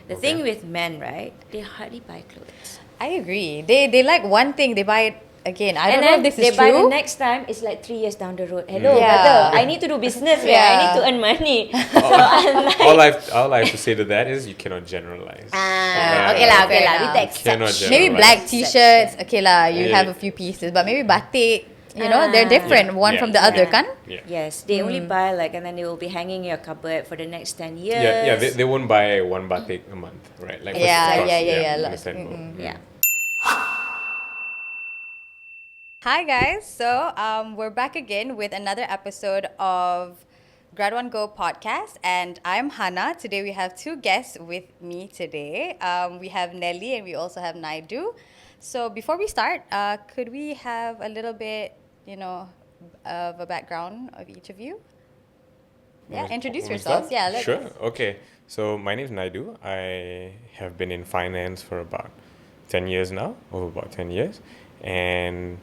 The thing with men, right? They hardly buy clothes. I agree. They like one thing, they buy it again. I don't know And then if this they is buy the true. next time, it's like 3 years down the road. Hello, Yeah. brother, I need to do business, I need to earn money. So I'm like... All I have to say to that is you cannot generalize. okay lah. fair We enough. take Cannot exception. Maybe generalize. black t-shirts, okay lah, you Yeah. have a few pieces, but maybe batik, they're different one from the other, kan? Yeah. Yes, they only buy and then they will be hanging in your cupboard for the next 10 years. Yeah, they won't buy one batik a month, right? Like Yeah. understandable. Yeah. Hi guys, so we're back again with another episode of GRADUAN Go podcast, and I'm Hannah. Today we have two guests with me today. We have Nellie and we also have Naidu. So before we start, could we have a little bit, of a background of each of you? Yeah, introduce yourselves. Yeah, Sure. Okay. So my name is Naidu. I have been in finance for about 10 years now, over about 10 years, and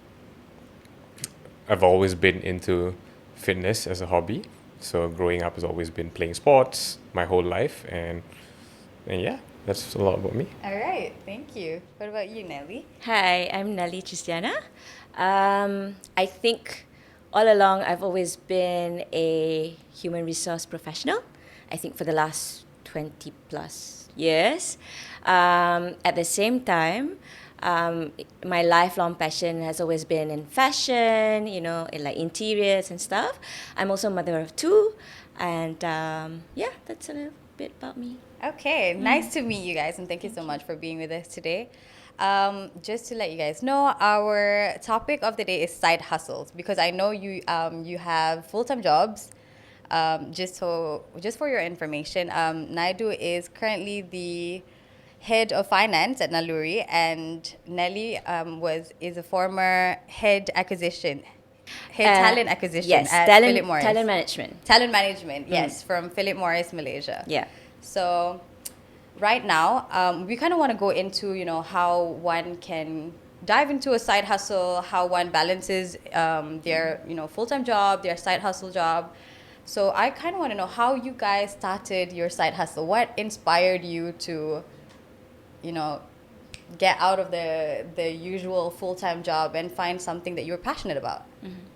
I've always been into fitness as a hobby. So growing up has always been playing sports my whole life, and yeah, that's a lot about me. All right, thank you. What about you, Nellie? Hi, I'm Nellie Tristiana. I think all along I've always been a human resource professional. I think for the last 20 plus years. At the same time, my lifelong passion has always been in fashion, in like interiors and stuff. I'm also a mother of two, and that's a little bit about me. Okay, nice to meet you guys, and thank you so much for being with us today. Just to let you guys know, our topic of the day is side hustles, because I know you have full-time jobs. Just for your information, Naidu is currently the head of finance at Naluri, and Nellie is a former head talent acquisition at Philip Morris. Talent management, yes, from Philip Morris, Malaysia. Yeah. So right now, we kind of want to go into, how one can dive into a side hustle, how one balances their, full-time job, their side hustle job. So I kind of want to know how you guys started your side hustle. What inspired you to, get out of the usual full-time job and find something that you're passionate about? Mm-hmm.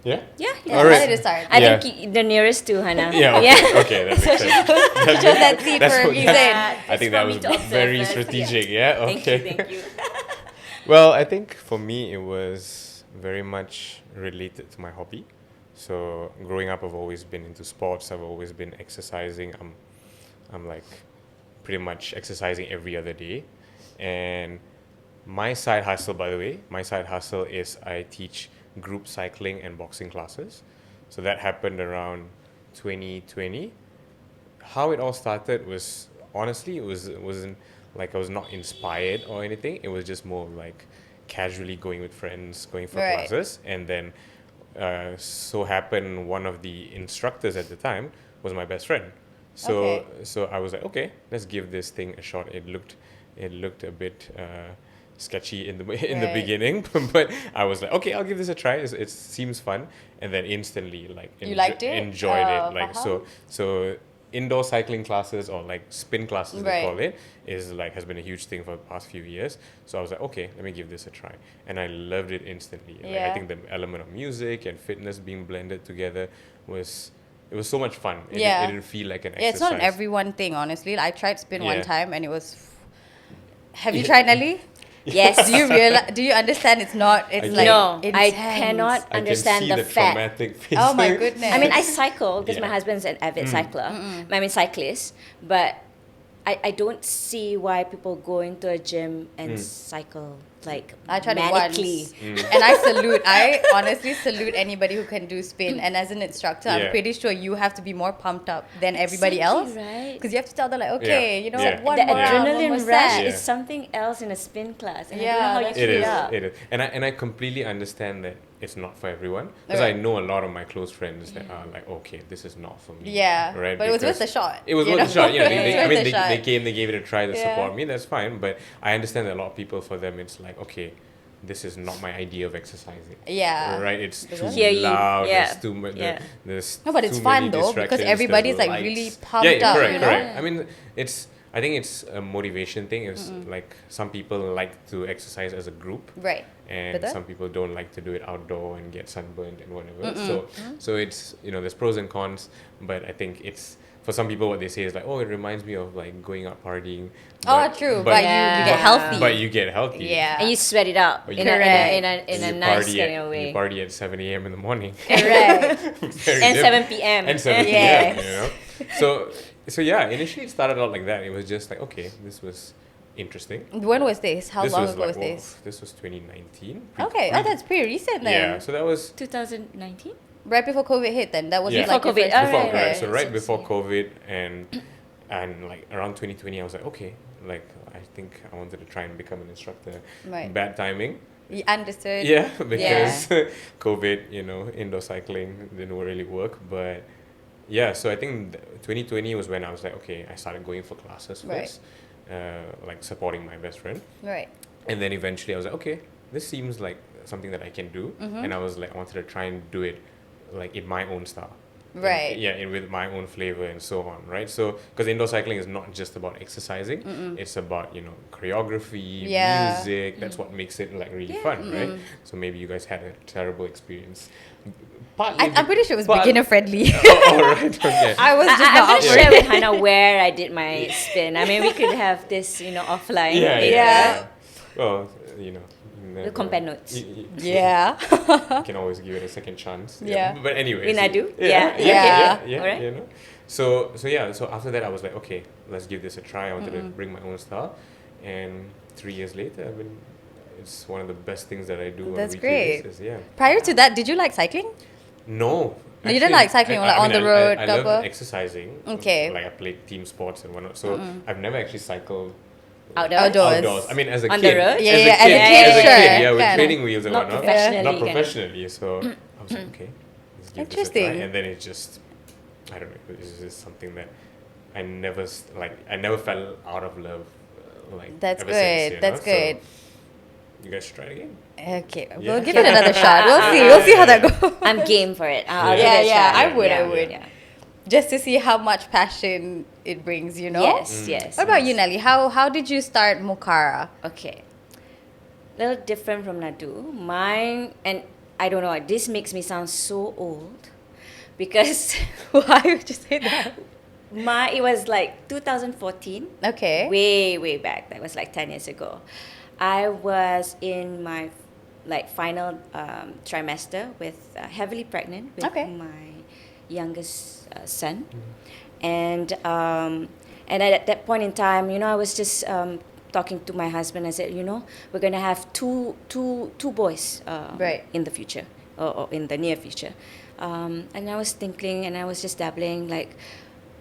Yeah? Yeah. All right. How did it start? I think the nearest to Hannah. Yeah, okay, that makes sense. She chose that seat for a reason. I think that was very strategic, yeah? Okay. Thank you. Well, I think for me it was very much related to my hobby. So growing up, I've always been into sports. I've always been exercising. I'm like pretty much exercising every other day. And my side hustle, by the way, is I teach group cycling and boxing classes. So that happened around 2020. How it all started was, honestly, it wasn't like I was not inspired or anything. It was just more like casually going with friends, going for classes. And then so happened one of the instructors at the time was my best friend. So I was like, okay, let's give this thing a shot. It looked a bit sketchy in the beginning, but I was like, okay, I'll give this a try. It seems fun, and then instantly you liked it? Enjoyed it. Like so indoor cycling classes, or like spin classes they call it, has been a huge thing for the past few years. So I was like, okay, let me give this a try, and I loved it instantly. Like, I think the element of music and fitness being blended together was so much fun. It didn't feel like an exercise. Yeah, it's not an everyone thing, honestly. I tried spin one time, and it was. Have you tried, Nellie? Yes. Do you understand? It's not. It's no, intense. I cannot understand the fat. traumatic face. Oh my goodness. I mean, I cycle because my husband's an avid cycler. I mean, cyclist, but I don't see why people go into a gym and cycle like I tried manically. it once, and I honestly salute anybody who can do spin. And as an instructor, I'm pretty sure you have to be more pumped up than everybody else, right? Because you have to tell them like, okay, one the more round, one adrenaline more rush set. is something else in a spin class, and I Yeah, don't know how you that's keep true. it up. It is, and I completely understand that it's not for everyone, because I know a lot of my close friends that are like, okay, this is not for me. Yeah, right. But it was worth the shot. It was worth the shot. Yeah, they shot. gave it a try to support me. That's fine. But I understand that a lot of people, for them, it's like, okay, this is not my idea of exercising. Yeah. Right? It's too Hear you. loud. Yeah. There's too much. Yeah. There's No, but it's too fun many though, because distractions, everybody's there's like really lights. pumped yeah, up, correct, you know? correct. I mean, I think it's a motivation thing. It's like some people like to exercise as a group. Right. And Betul? some people don't like to do it outdoor and get sunburned and whatever. So it's, there's pros and cons, but I think it's, for some people what they say is like, oh, it reminds me of like going out partying. Oh, true. But you get healthy. But you get healthy. Yeah. And you sweat it out But in you- a You nice party kind at- of way. You party at 7 a.m. in the morning. Correct. Very And different. 7 p.m. And 7 Yes. p.m. So yeah, initially it started out like that. It was just like, okay, this was interesting. When was this? How This long was ago like, was whoa, this? This was 2019. Okay. Oh, that's pretty recent then. Yeah, so that was 2019? Right before COVID hit then. That was Yeah. like Before your COVID. first- Oh, before, right, correct. right. So right So- before yeah. COVID and like around 2020, I was like, okay, like I think I wanted to try and become an instructor. Right. Bad timing. You understood? Yeah, because COVID, indoor cycling didn't really work. But yeah, so I think 2020 was when I was like, okay, I started going for classes Right. first, like supporting my best friend. Right. And then eventually I was like, okay, this seems like something that I can do. And I was like, I wanted to try and do it like in my own style. Right. With my own flavor and so on, right? So, because indoor cycling is not just about exercising, it's about, choreography, Yeah. music. That's what makes it like really fun, right? So maybe you guys had a terrible experience. Partly I'm pretty sure it was but- beginner friendly. Oh, right, okay. I was just I'm not going up to for share it. with Hannah where I did my spin. I mean, we could have this, offline. Yeah, later. Yeah. Well, never, compare notes. Yeah. You can always give it a second chance. Yeah. But anyway. In Naidu? Yeah. Alright. So after that I was like, okay, let's give this a try. I wanted to bring my own style, and 3 years later, it's one of the best things that I do on a That's weekly great. basis. Yeah. Prior to that, did you like cycling? No. No, you didn't like cycling, like on the road, I couple? love exercising. Okay. Like I played team sports and whatnot. So I've never actually cycled Outdoors. Outdoors. I mean, as a On the kid. road? Yeah, as yeah, a kid, as a kid, sure, yeah, with kind of. training wheels and Not whatnot. professionally, Not kind of. professionally. So I was like, okay, let's give this a Interesting. try. And then it just, I don't know, this is something that I never fell out of love. That's ever good. Since, That's So good. you guys should try it again. Okay, Yeah. we'll give it another shot. We'll see how that goes. I'm game for it. I'll give Yeah, it a yeah, shot. I would, I would. Yeah. Just to see how much passion it brings, Yes, yes. What about you, Nellie? How did you start Mukara? Okay. A little different from Naidu. Mine, and I don't know, this makes me sound so old because Why would you say that? it was like 2014. Okay. Way back. That was like 10 years ago. I was in my final trimester with heavily pregnant with Okay. my youngest son. And at that point in time, I was just talking to my husband. I said, we're going to have two boys Right. in the future or in the near future. And I was thinking and I was just dabbling like,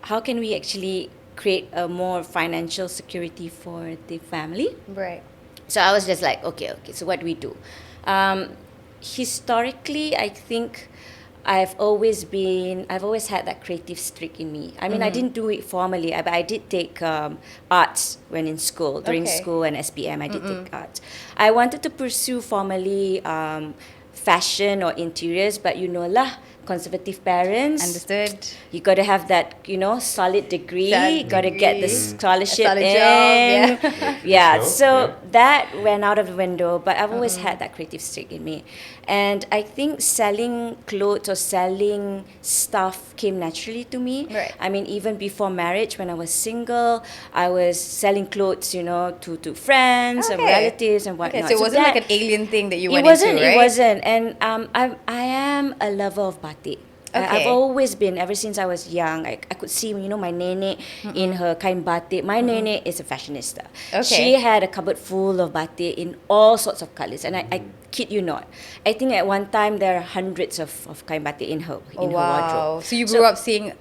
how can we actually create a more financial security for the family? Right. So I was just like, okay, so what do we do? Historically, I think I've always had that creative streak in me. I mean, I didn't do it formally, but I did take arts when in school. During Okay. school and SPM, I did take arts. I wanted to pursue formally fashion or interiors, but conservative parents. Understood. You got to have that, solid degree. That You got to get the degree, scholarship a solid in. job, Yeah, So, so that went out of the window. But I've always had that creative streak in me, and I think selling clothes or selling stuff came naturally to me. Right. I mean, even before marriage, when I was single, I was selling clothes, to friends and Okay. relatives and whatnot. Okay, so it wasn't that- like an alien thing that you it went wasn't, into, right? It wasn't. And I am a lover of batik. Okay. I've always been, ever since I was young. I could see, my nene in her kain batik. My nene is a fashionista. Okay. She had a cupboard full of batik in all sorts of colours. And I kid you not. I think at one time there are hundreds of kain batik in her wardrobe. So you grew up seeing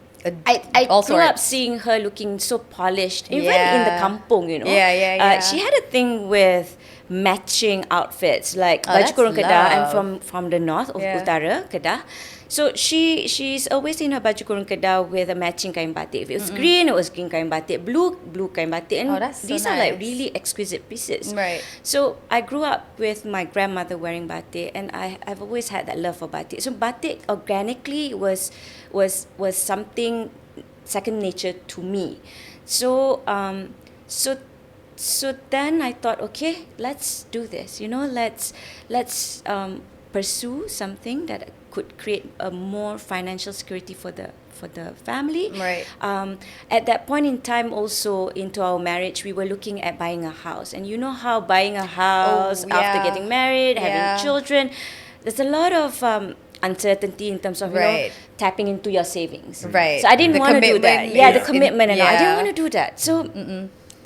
I all grew up sorts. seeing her looking so polished, even in the Yeah. kampung, Yeah. She had a thing with matching outfits, like Oh, baju that's kurung Kedah. I'm love. from the north of Yeah. Utara, Kedah. So she's always in her baju kurung kedah with a matching kain batik. If it was green, it was green kain batik. Blue kain batik. And that's so these are like nice. really exquisite pieces. Right. So I grew up with my grandmother wearing batik, and I've always had that love for batik. So batik organically was something second nature to me. So so then I thought, okay, let's do this. Let's pursue something that could create a more financial security for the family. Right. At that point in time, also into our marriage, we were looking at buying a house, and you know how buying a house after yeah. getting married, Yeah. having children, there's a lot of uncertainty in terms of Right. tapping into your savings. Right. So I didn't The want to do that. commitment Yeah, the is commitment and all. I didn't yeah. want to do that. So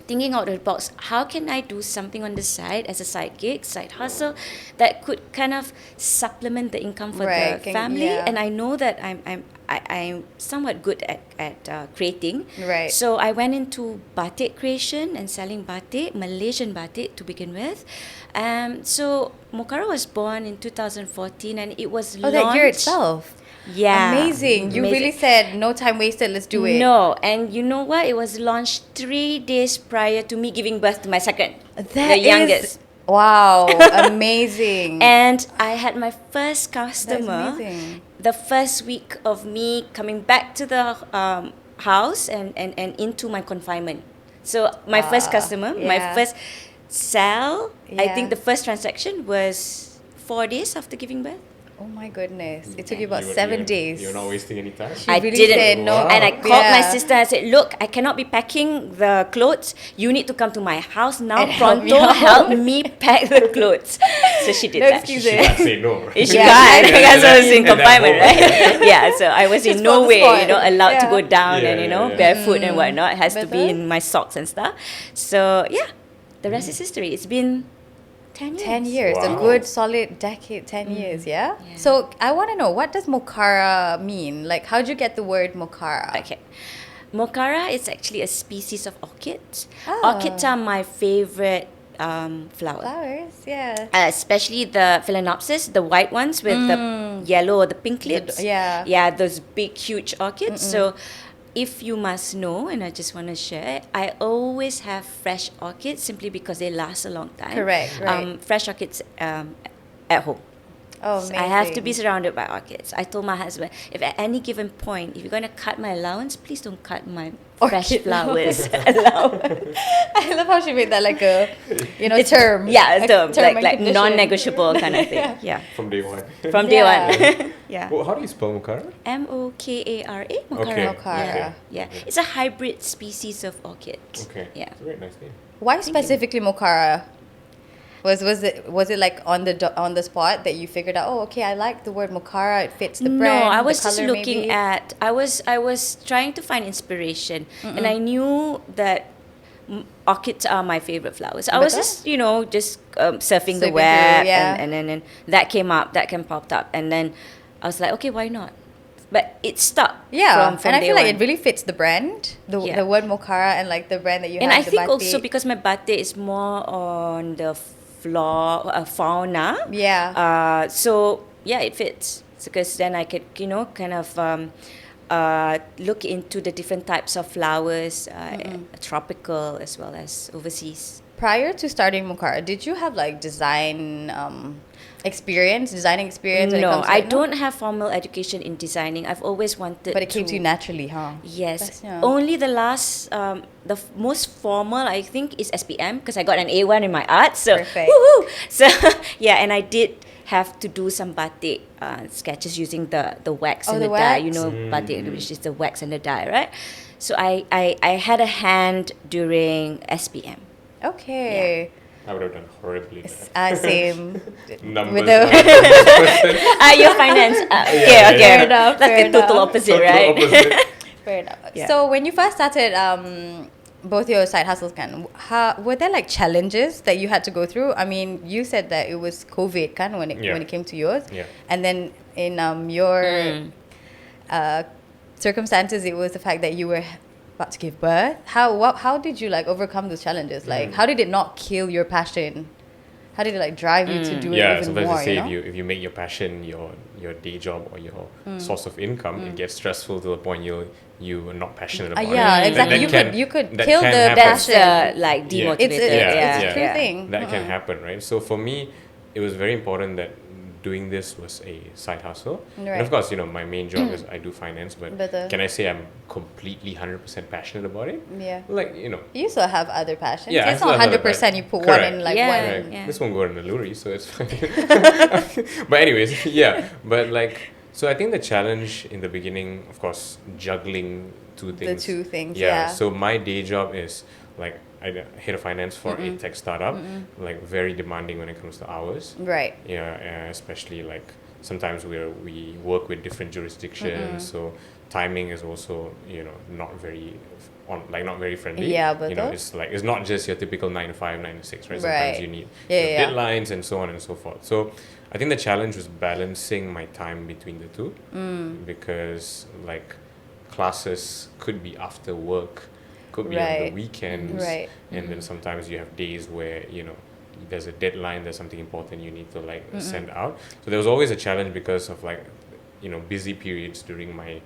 thinking out of the box, how can I do something on the side as a side gig, side hustle that could kind of supplement the income for Right, the family? yeah. And I know that I'm somewhat good at creating. Right. So I went into batik creation and selling batik, Malaysian batik to begin with. So Mukara was born in 2014, and it was launched. that year itself. Yeah. Amazing. You really said no time wasted, let's do it. No, and you know what? It was launched 3 days prior to me giving birth to my second, That the youngest. Wow, amazing. And I had my first customer amazing. the first week of me coming back to the house and into my confinement. So my first customer, my yeah. first sale, I Yeah. think the first transaction was 4 days after giving birth. Oh my goodness. It took you about You were- 7 you're- days. You're not wasting any time. She I really didn't. said no. And I called my Yeah. sister and I said, look, I cannot be packing the clothes. You need to come to my house now. And help me Pronto, out." help me pack the clothes. So she did No that. excuses. She can't say no. She Yeah. can't because I was in In that confinement, moment. right? Yeah, so I was in Just no on the way, spot. allowed to Yeah. go down Yeah, and, yeah. barefoot and whatnot. It has to be Betul. in my socks and stuff. So, yeah, the rest is history. It's been 10 years. 10 years, a Wow. good solid decade, 10 years, yeah? Yeah. So I want to know, what does Mukara mean? Like, how'd you get the word Mukara? Okay. Mukara is actually a species of orchids. Ah. Orchids are my favorite flower. Flowers, yeah. Especially the phalaenopsis, the white ones with the yellow or the pink lips. yeah. Yeah, those big, huge orchids. So, if you must know, and I just want to share, I always have fresh orchids simply because they last a long time. Correct, right. Fresh orchids at home. Oh, So amazing. I have to be surrounded by orchids. I told my husband, if at any given point, if you're going to cut my allowance, please don't cut my fresh Orchid flowers allowance. I love how she made that like a, It's- term. Yeah, a term, and like condition. non-negotiable kind of thing. Yeah. From day one. From day Yeah. one. Yeah. Well, how do you spell Mukara? Mokara. Mukara. Okay. Mukara. Yeah. Yeah. It's a hybrid species of orchid. Okay. Yeah. It's a very nice name. Why specifically Mukara? Was it like on the spot that you figured out? Oh, okay, I like the word Mukara. It fits the brand. No, I the was just color looking maybe. at. I was trying to find inspiration, and I knew that orchids are my favorite flowers. I was Betul. just surfing the Surfing web, through, yeah. and then that came up, popped up, and then I was like, okay, why not? But it stuck. Yeah, from and I day feel like one. it really fits the brand, the Yeah. the word Mukara, and like the brand that you And have. I the think also batik. because my batik is more on the fauna. Yeah. So yeah, it fits because then I could kind of look into the different types of flowers, tropical as well as overseas. Prior to starting Mukara, did you have like designing experience when it No, comes to, I like, no? don't have formal education in designing. I've always wanted. But it came to you naturally, huh? Yes. Bestnya. Only the last, most formal, I think, is SPM because I got an A1 in my art. So, Perfect. woohoo! So, yeah, and I did have to do some batik sketches using the wax Oh, and the the dye. wax? You know, batik, which is the wax and the dye, right? So, I had a hand during SPM. Okay. I would have done horribly bad. Same. Numbers. With the- Your finance. Okay. Fair enough, That's fair the total enough. opposite, Total right? opposite. Fair enough. Yeah. So when you first started both your side hustles, were there like challenges that you had to go through? I mean, you said that it was COVID when it came to yours, Yeah. and then in your circumstances, it was the fact that you were about to give birth. How did you like overcome those challenges? Like, how did it not kill your passion how did it like drive you to do it Yeah, even sometimes more? they say You know? if you make your passion your day job or your source of income, it gets stressful to the point you are not passionate about yeah, it. exactly. That You could that kill can the happen. That's passion. like Yeah. demotivated. It's a true yeah. thing. That can happen, right? So for me, it was very important that doing this was a side hustle. And Right. of course, my main job is I do finance, but Betul. can I say I'm completely 100% passionate about it? Yeah. Like, You still have other passions. Yeah, I It's still not have other 100% you put one Correct. in like Yeah. one. Right. Yeah. This won't go in the luri, so it's fine. But anyways, yeah. But like, so I think the challenge in the beginning, of course, juggling two things. The two things, yeah. So my day job is like I head of finance for a tech startup, like very demanding when it comes to hours. Right. Yeah, especially like sometimes we work with different jurisdictions, so timing is also not very not very friendly. Yeah, but it's not just your typical 9 to 5, 9 to 6, right? Right. Sometimes you need Yeah. deadlines and so on and so forth. So I think the challenge was balancing my time between the two, because like classes could be after work, could be on the Right. weekends, Right. and then sometimes you have days where there's a deadline, there's something important you need to like send out. So there was always a challenge because of like busy periods during my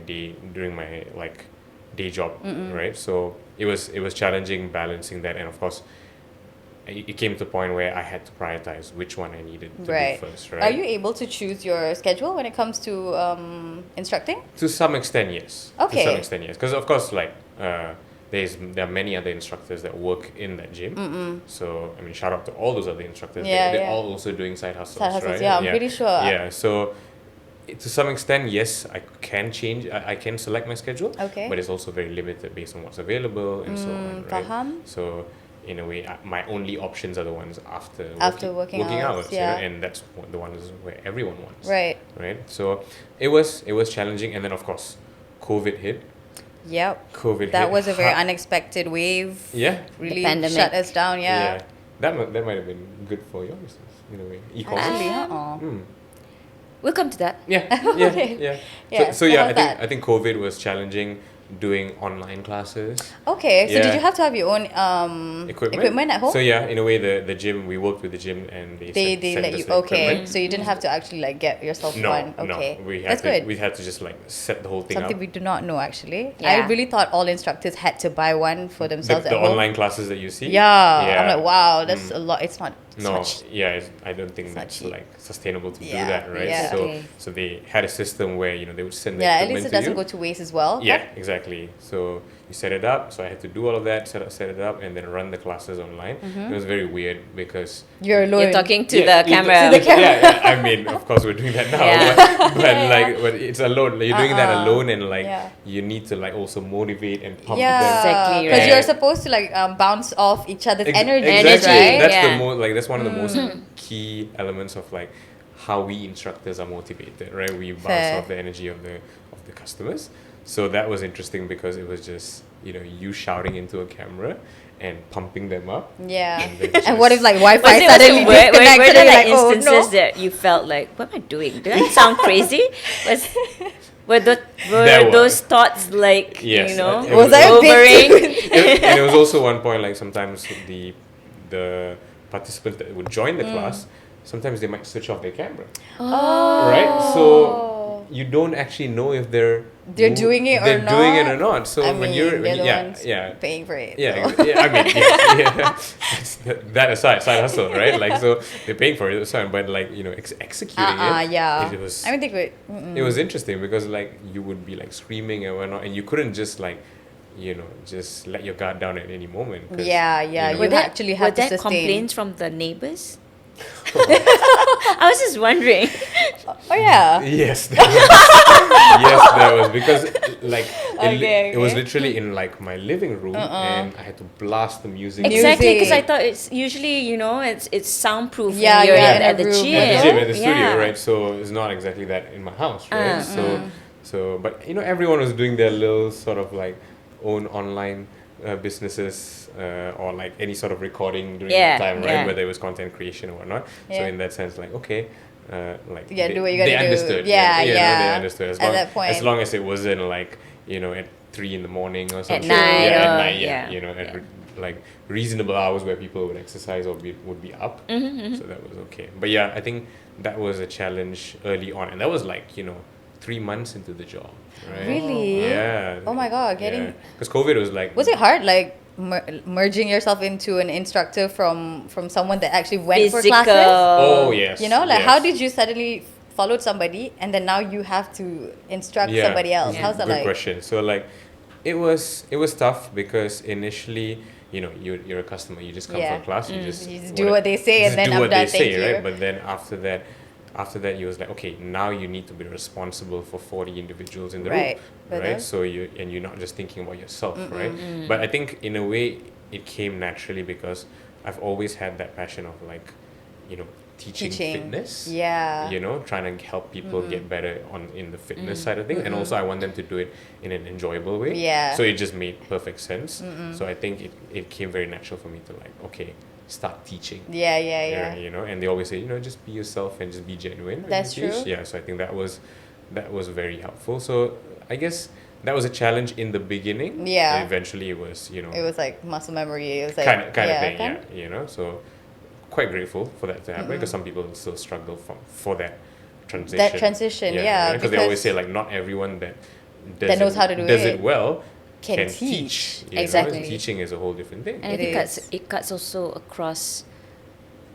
day, during my like day job, right? So it was challenging balancing that, and of course it came to a point where I had to prioritize which one I needed to Right. do first, right? Are you able to choose your schedule when it comes to instructing? To some extent, yes. Okay. To some extent, yes. Because of course, like there are many other instructors that work in that gym. So I mean, shout out to all those other instructors. Yeah, They're yeah. all also doing side hustles, Side hustles, right? yeah, I'm pretty sure. Yeah. So to some extent, yes, I can change. I can select my schedule. Okay. But it's also very limited based on what's available and so on, right? Faham. So in a way, my only options are the ones after working hours, yeah. and that's the ones where everyone wants. Right. Right. So it was challenging, and then of course, COVID hit. Yep. COVID That hit was a very hard. unexpected wave. Yeah. Really pandemic. shut us down, yeah. That might have been good for your business in a way. E-commerce. Actually, huh? We'll come to that. Yeah. Okay. Yeah. Yeah, So so yeah, how's that? I think COVID was challenging doing online classes. Okay, so Yeah. did you have to have your own equipment at home? So yeah, in a way, the gym, we worked with the gym and they sent let us you, the okay, equipment. so you didn't have to actually like get yourself one. Okay, no, we had that's to, good. We had to just like set the whole thing Something up. we do not know actually. Yeah. I really thought all instructors had to buy one for themselves The at home. online classes that you see. Yeah, I'm like, wow, that's a lot. It's not. No, Such, I don't think that's cheap. like sustainable to Yeah, do that, right? yeah. So Okay. so they had a system where they would send the yeah, at equipment least it to doesn't you. go to waste as well. Yeah, exactly. So you set it up. So I had to do all of that, set it up, and then run the classes online. It was very weird because You're alone. You're talking to Yeah, the you- camera. Yeah, I mean, of course, we're doing that now, Yeah. but it's alone. Like, you're doing that alone, and like Yeah. you need to like also motivate and pump Yeah, them. Exactly, because right. you're supposed to like bounce off each other's energy, Exactly. right? That's Yeah. the most like that's one of the most key elements of like how we instructors are motivated, right? We bounce Fair. off the energy of the customers. So that was interesting because it was just you shouting into a camera and pumping them up. Yeah. And then And what if just- like Was Wi-Fi it suddenly were disconnected? there and like you're like, instances oh, no. that you felt like, what am I doing? Did I sound crazy? Were There were. those thoughts like, Yes, it Was I a bit overing? And it was also one point like sometimes the participants that would join the class, sometimes they might switch off their camera, right? So you don't actually know if they're doing it or they're doing it or not. not. So I when mean, you're they're the yeah ones yeah paying for it. yeah, so. I mean yeah. That's- that aside, side hustle, right? Like so they're paying for it, so but like executing it. Yeah. It was I mean, they could. it was interesting because like you would be like screaming and whatnot, and you couldn't just like just let your guard down at any moment. 'cause, Yeah, you you know, actually have were to there sustain. complaints from the neighbors? I was just wondering. Oh yeah. Yes, there was. Yes, there was because like Okay, it was okay. literally in like my living room, and I had to blast the music. Exactly, because I Music. thought it's usually, it's soundproof when Yeah, you're yeah, in at a the room. gym. At the gym, at the studio, Yeah. right? So it's not exactly that in my house, right? So, but everyone was doing their little sort of like own online businesses or like any sort of recording during Yeah, the time, right? yeah. Whether it was content creation or whatnot. So Yeah. in that sense, like okay. Like Yeah, they, do what you they gotta do. understood. Yeah, no, yeah. they understood At that point. as long as it wasn't like at 3 in the morning or something. night yeah, or- at night, yeah. at like reasonable hours where people would exercise or would be up. So that was okay. But yeah, I think that was a challenge early on, and that was like 3 months into the job, right? Really? Yeah. Oh my God, getting... Because COVID was like... Was it hard, like merging yourself into an instructor from someone that actually went for classes? Oh yes. Like how did you suddenly followed somebody and then now you have to instruct somebody else? How's that Good like? question. So like, it was tough because initially, you're a customer. You just come for a class. You just do what they say and then do I'm what done. they say, Thank you. right? But then after that, you was like, okay, now you need to be responsible for 40 individuals in the room, right? So you're not just thinking about yourself, right? But I think in a way it came naturally because I've always had that passion of like, teaching fitness. Trying to help people get better in the fitness side of things, and also I want them to do it in an enjoyable way. So it just made perfect sense. So I think it came very natural for me to like, okay, start teaching. And they always say, just be yourself and just be genuine. That's true. So I think that was very helpful. So I guess that was a challenge in the beginning. And eventually it was, it was like muscle memory. It was like kind of thing. So quite grateful for that to happen because some people still struggle for that transition. That transition, because they always say like not everyone that knows how to does it well can teach. Exactly. Teaching is a whole different thing. And I think it cuts also across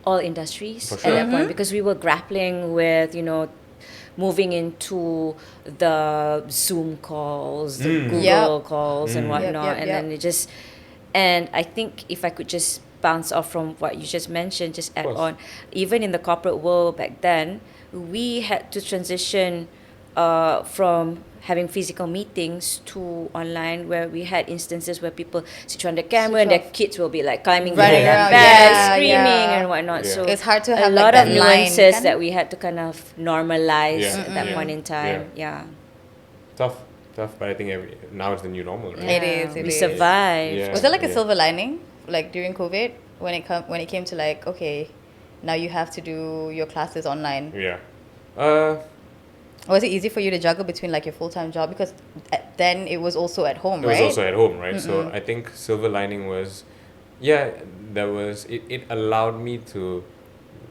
all industries For sure. at that point, because we were grappling with, moving into the Zoom calls, the Google calls and whatnot. And then and I think if I could just bounce off from what you just mentioned, just add on, even in the corporate world back then, we had to transition from having physical meetings to online, where we had instances where people sit on the camera and their kids will be like climbing running around, screaming and whatnot. So it's hard to have a lot of that nuances that we had to kind of normalize at that point in time. Tough, but I think now it's the new normal, right? It is. We survived. Was there like a silver lining, like during COVID, when it came to like, okay, now you have to do your classes online? Was it easy for you to juggle between like your full-time job, because then it was also at home, right? It was also at home, right? So I think silver lining was, it allowed me to,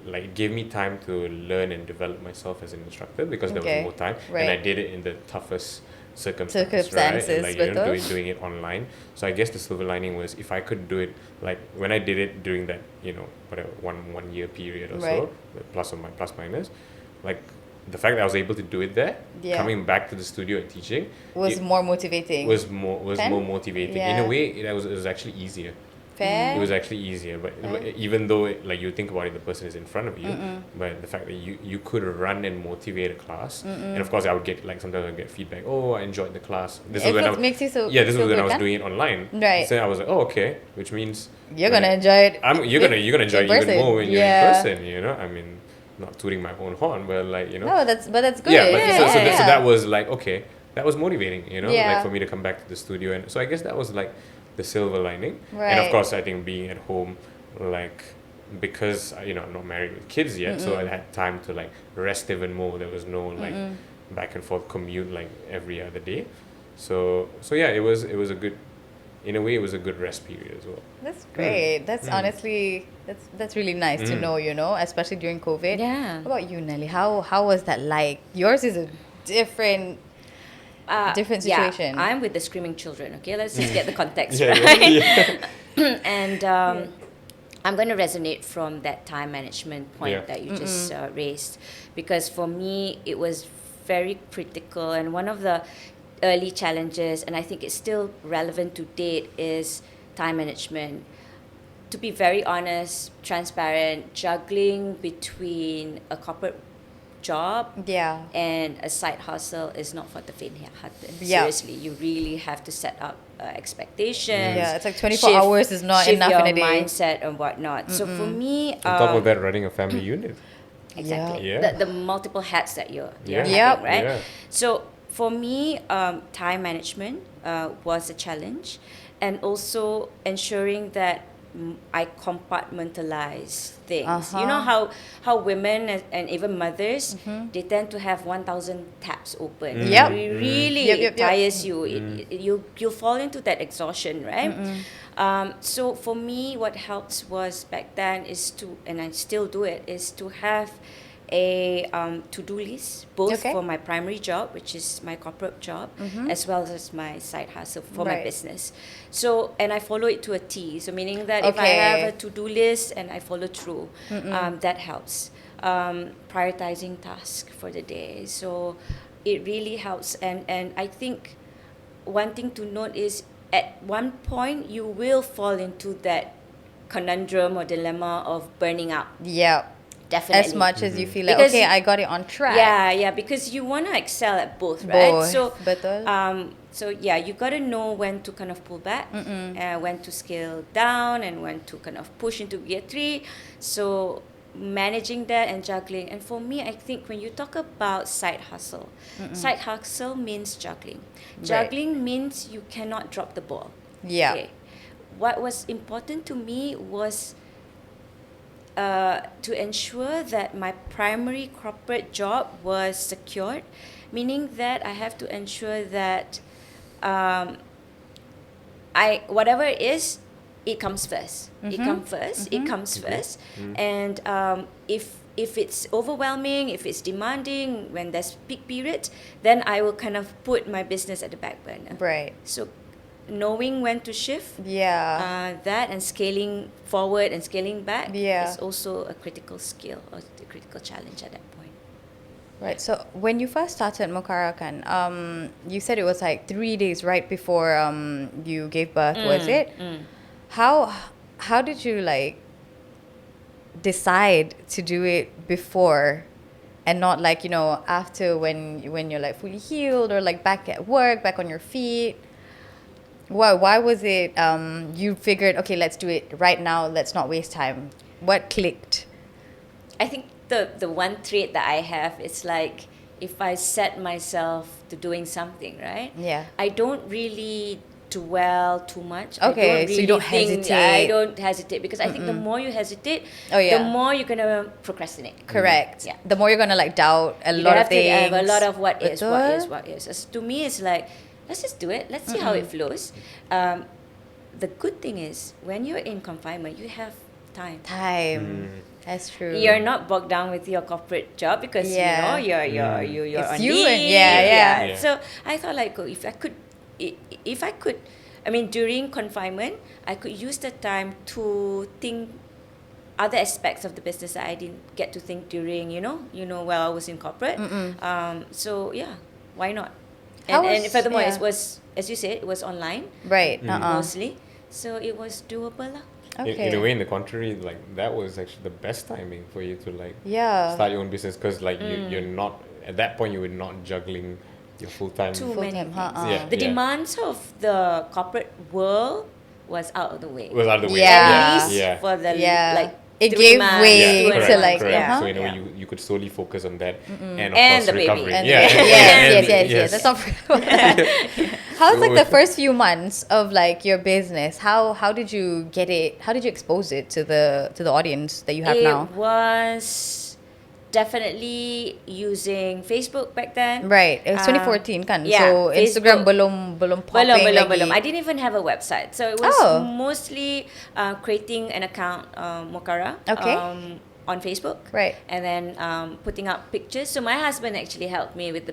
like, give me time to learn and develop myself as an instructor, because there was more time, and I did it in the toughest circumstances, right? And like, doing it online. So I guess the silver lining was, if I could do it, like when I did it during that, whatever, one year period or so, plus minus, like, the fact that I was able to do it there, coming back to the studio and teaching was more motivating. Was more motivating. In a way, it was actually easier. Fair. It was actually easier, but even though like you think about it, the person is in front of you, but the fact that you could run and motivate a class, and of course I would get, like, sometimes I would get feedback. Oh, I enjoyed the class. This was when I was doing it online. Right. So I was like, oh, okay, which means you're gonna enjoy it. You're gonna enjoy it even more when you're in person. I mean, not tooting my own horn, but like, No, that's good. So that was like, okay, that was motivating, like for me to come back to the studio, and so I guess that was like the silver lining. And of course, I think being at home, like, because I'm not married with kids yet, so I had time to like rest even more. There was no like back and forth commute like every other day. So yeah, it was a good, in a way, it was a good rest period as well. That's great. That's honestly, that's really nice to know, especially during COVID. Yeah. What about you, Nellie? How was that like? Yours is a different situation. I'm with the screaming children. Okay, let's just get the context right. And I'm going to resonate from that time management point that you just raised, because for me it was very critical, and one of the early challenges, and I think it's still relevant to date, is time management. To be very honest, transparent, juggling between a corporate job and a side hustle is not for the faint-hearted. Seriously, you really have to set up expectations. It's like 24 hours is not enough in a day. Mindset and whatnot. So for me, on top of that, running a family unit. Exactly. The multiple hats that you're having, right? Yeah. So for me, time management was a challenge, and also ensuring that I compartmentalize things. You know how women and even mothers, they tend to have 1,000 tabs open. Yep. It really Yep. tires you. You'll fall into that exhaustion, right? So for me, what helps was back then is to, and I still do it, is to have a to-do list, both for my primary job, which is my corporate job, as well as my side hustle for my business. So, and I follow it to a T. So meaning that if I have a to-do list and I follow through, that helps. Prioritizing tasks for the day. So it really helps. And I think one thing to note is at one point you will fall into that conundrum or dilemma of burning out. Yeah. Definitely. As much as you feel like, Because okay, I got it on track. Yeah, because you want to excel at both, right? Both, So, betul. so yeah, you got to know when to kind of pull back, when to scale down, and when to kind of push into gear 3. So managing that and juggling. And for me, I think when you talk about side hustle means juggling. Juggling means you cannot drop the ball. Yeah. Okay. What was important to me was to ensure that my primary corporate job was secured, meaning that I have to ensure that whatever it is, it comes first. It comes first. It comes first. And if it's overwhelming, if it's demanding, when there's peak periods, then I will kind of put my business at the back burner. Right. So knowing when to shift, that and scaling forward and scaling back is also a critical skill or a critical challenge at that point. Right. So when you first started Mukara, you said it was like 3 days right before you gave birth, was it? How did you like decide to do it before and not like, you know, after when you're like fully healed or like back at work, back on your feet? Why was it you figured, okay, let's do it right now, let's not waste time? What clicked? I think the one trait that I have is like, if I set myself to doing something, right? Yeah. I don't really dwell too much. Okay, so you don't hesitate. I don't hesitate because I think the more you hesitate, yeah. the more you're gonna procrastinate. Correct. Yeah. The more you're gonna like doubt a You lot of have to things. have a lot of what is. Betul. As to me, it's like, let's just do it. Let's see how it flows. The good thing is, when you're in confinement, you have time. That's true. You're not bogged down with your corporate job because you know you're It's on you leave. and- yeah. So I thought like, oh, if I could, I mean, during confinement, I could use the time to think other aspects of the business that I didn't get to think during, while I was in corporate. So yeah, why not? And furthermore, it was, as you said, it was online, right? mostly. So it was doable lah. Okay. In a way, in the contrary, like that was actually the best timing for you to like Yeah. start your own business because like you're not at that point you were not juggling your full-time. Too many Full-time, things. Yeah, The yeah. demands of the corporate world was out of the way. Was out of the way. Yeah. At least Yeah. for the Yeah. It 3 gave months, way 2 to, months. like, correct. So in a Yeah. way you could solely focus on that and of And course the baby. recovery. And Yeah. yes. That's not. How's like the first few months of like your business? How did you get it? How did you expose it to the audience that you have now? It was definitely using Facebook back then. Right. It was 2014 kan. yeah, So Instagram Facebook. belum popping Belum. lagi. I didn't even have a website. So it was mostly creating an account, Mukara, Okay. on Facebook. Right. And then putting up pictures. So my husband actually helped me with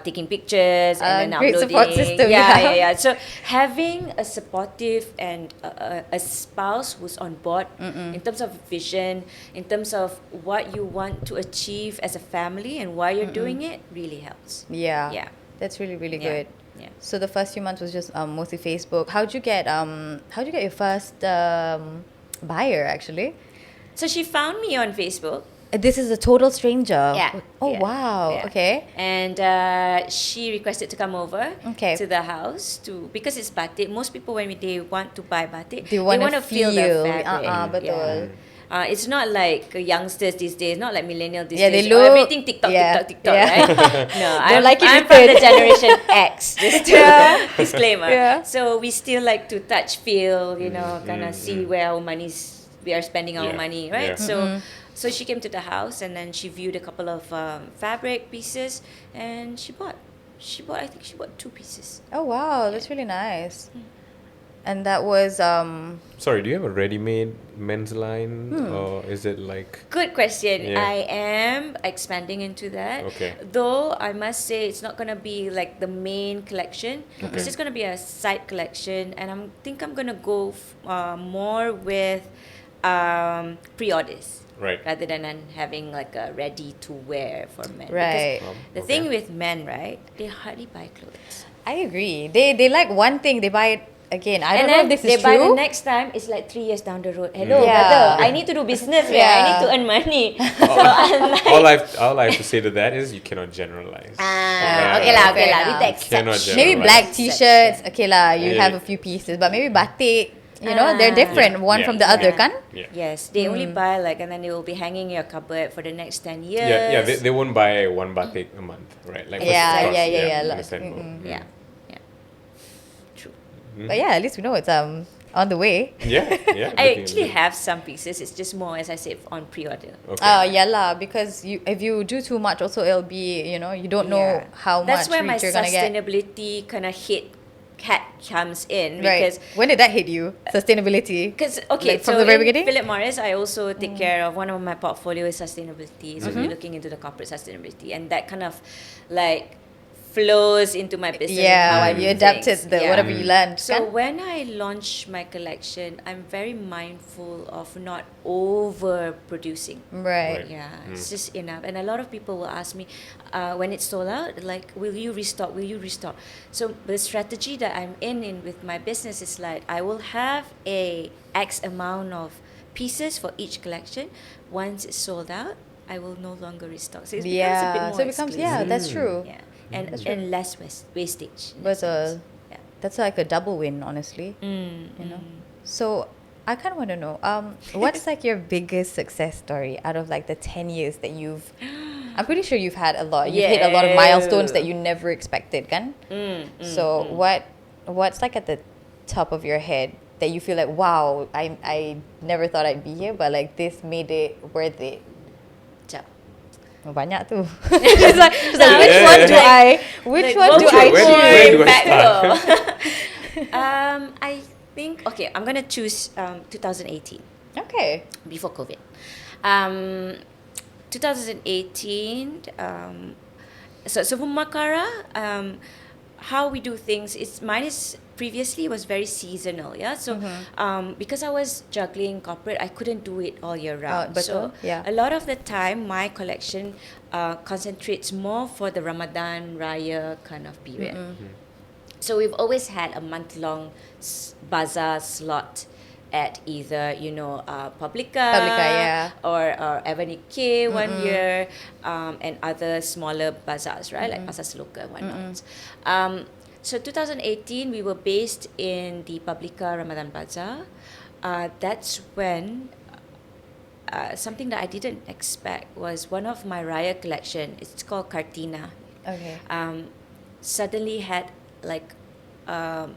taking pictures and then great uploading. support system, Yeah. So having a supportive and a spouse who's on board in terms of vision, in terms of what you want to achieve as a family and why you're doing it, really helps. Yeah. Yeah. That's really Yeah. good. Yeah. So the first few months was just mostly Facebook. How'd you get your first buyer actually? So she found me on Facebook. This is a total stranger. Yeah. Oh Yeah. wow. Yeah. Okay. And she requested to come over Okay. to the house because it's batik. Most people when they want to buy batik, They wanna wanna feel the feel. fabric. Betul. It's not like youngsters these days, not like millennials these Yeah, days. they look- everything TikTok, yeah, TikTok, yeah. right? No, Don't like it I'm from the written. generation X. Just to disclaimer. Yeah. So we still like to touch, feel, kind of see where we are spending our Yeah. money, right? Yeah. So she came to the house and then she viewed a couple of fabric pieces and she bought. I think she bought 2 pieces. Oh wow, that's really nice. And that was Sorry, do you have a ready-made men's line, or is it like? Good question. Yeah. I am expanding into that. Okay. Though I must say it's not going to be like the main collection. Okay. It's just going to be a side collection. And I think I'm going to go more with pre-orders. Right. Rather than having like a ready to wear for men. Right. Because the Okay. thing with men, right? They hardly buy clothes. I agree. They like one thing, they buy it again. I don't and know then if this they is buy true. the next time, it's like 3 years down the road. Hello, Yeah. brother, I need to do business, man. I need to earn money. So I'm like, All I have to say to that is you cannot generalize. okay Yeah. lah, Fair we enough. take Cannot exception. Maybe generalize. black t-shirts, okay lah, you Yeah. have a few pieces, but maybe batik, they're different one Yeah. from the other, Yeah. kan? Yeah. Yes, they only buy like, and then they will be hanging in your cupboard for the next 10 years. Yeah, they won't buy one batik a month, right? Like Yeah, what's the cost? yeah, like, understandable. Yeah, yeah. True. But yeah, at least we know it's on the way. Yeah, yeah. I actually have some pieces. It's just more, as I said, on pre-order. Okay. Yeah lah, because if you do too much, also it'll be you don't know Yeah. how That's much where my reach you're gonna get. sustainability kind of hat comes in Right. because. When did that hit you? Sustainability. Because okay, Like, from so the very in beginning? Philip Morris, I also take care of one of my portfolio is sustainability. So we're looking into the corporate sustainability, and that kind of like flows into my business. and how I Yeah, do you adapted things. the Yeah. whatever you learned. So kan? when I launch my collection, I'm very mindful of not over producing. Right. Yeah, it's just enough. And a lot of people will ask me when it's sold out, like, will you restock? Will you restock? So the strategy that I'm in with my business is like, I will have a X amount of pieces for each collection. Once it's sold out, I will no longer restock. So it becomes a bit more So it becomes exclusive. that's true. Yeah, and less wastage. in that But sense. Yeah. that's like a double win, honestly. You know. So I kind of want to know, what's like your biggest success story out of like the 10 years that you've? I'm pretty sure you've had a lot. You've hit a lot of milestones that you never expected, kan? So what's like at the top of your head that you feel like, wow, I never thought I'd be here, but like this made it worth it. Jap. Oh, banyak tu. She's like, which Yeah, one yeah. do I? Which one do I Where do choose? I start? I think okay. I'm gonna choose 2018 Okay. before COVID. 2018. So for Mukara, how we do things is mine is previously was very seasonal. Yeah. So because I was juggling corporate, I couldn't do it all year round. betul, So yeah. a lot of the time, my collection concentrates more for the Ramadan Raya kind of period. So we've always had a month-long bazaar slot at either Publica, yeah. or Avenue K one year, and other smaller bazaars, right, like Pasar Seloka and whatnot. So 2018 we were based in the Publica Ramadan Bazaar. That's when something that I didn't expect was one of my Raya collection. It's called Cartina. Okay. Suddenly had like a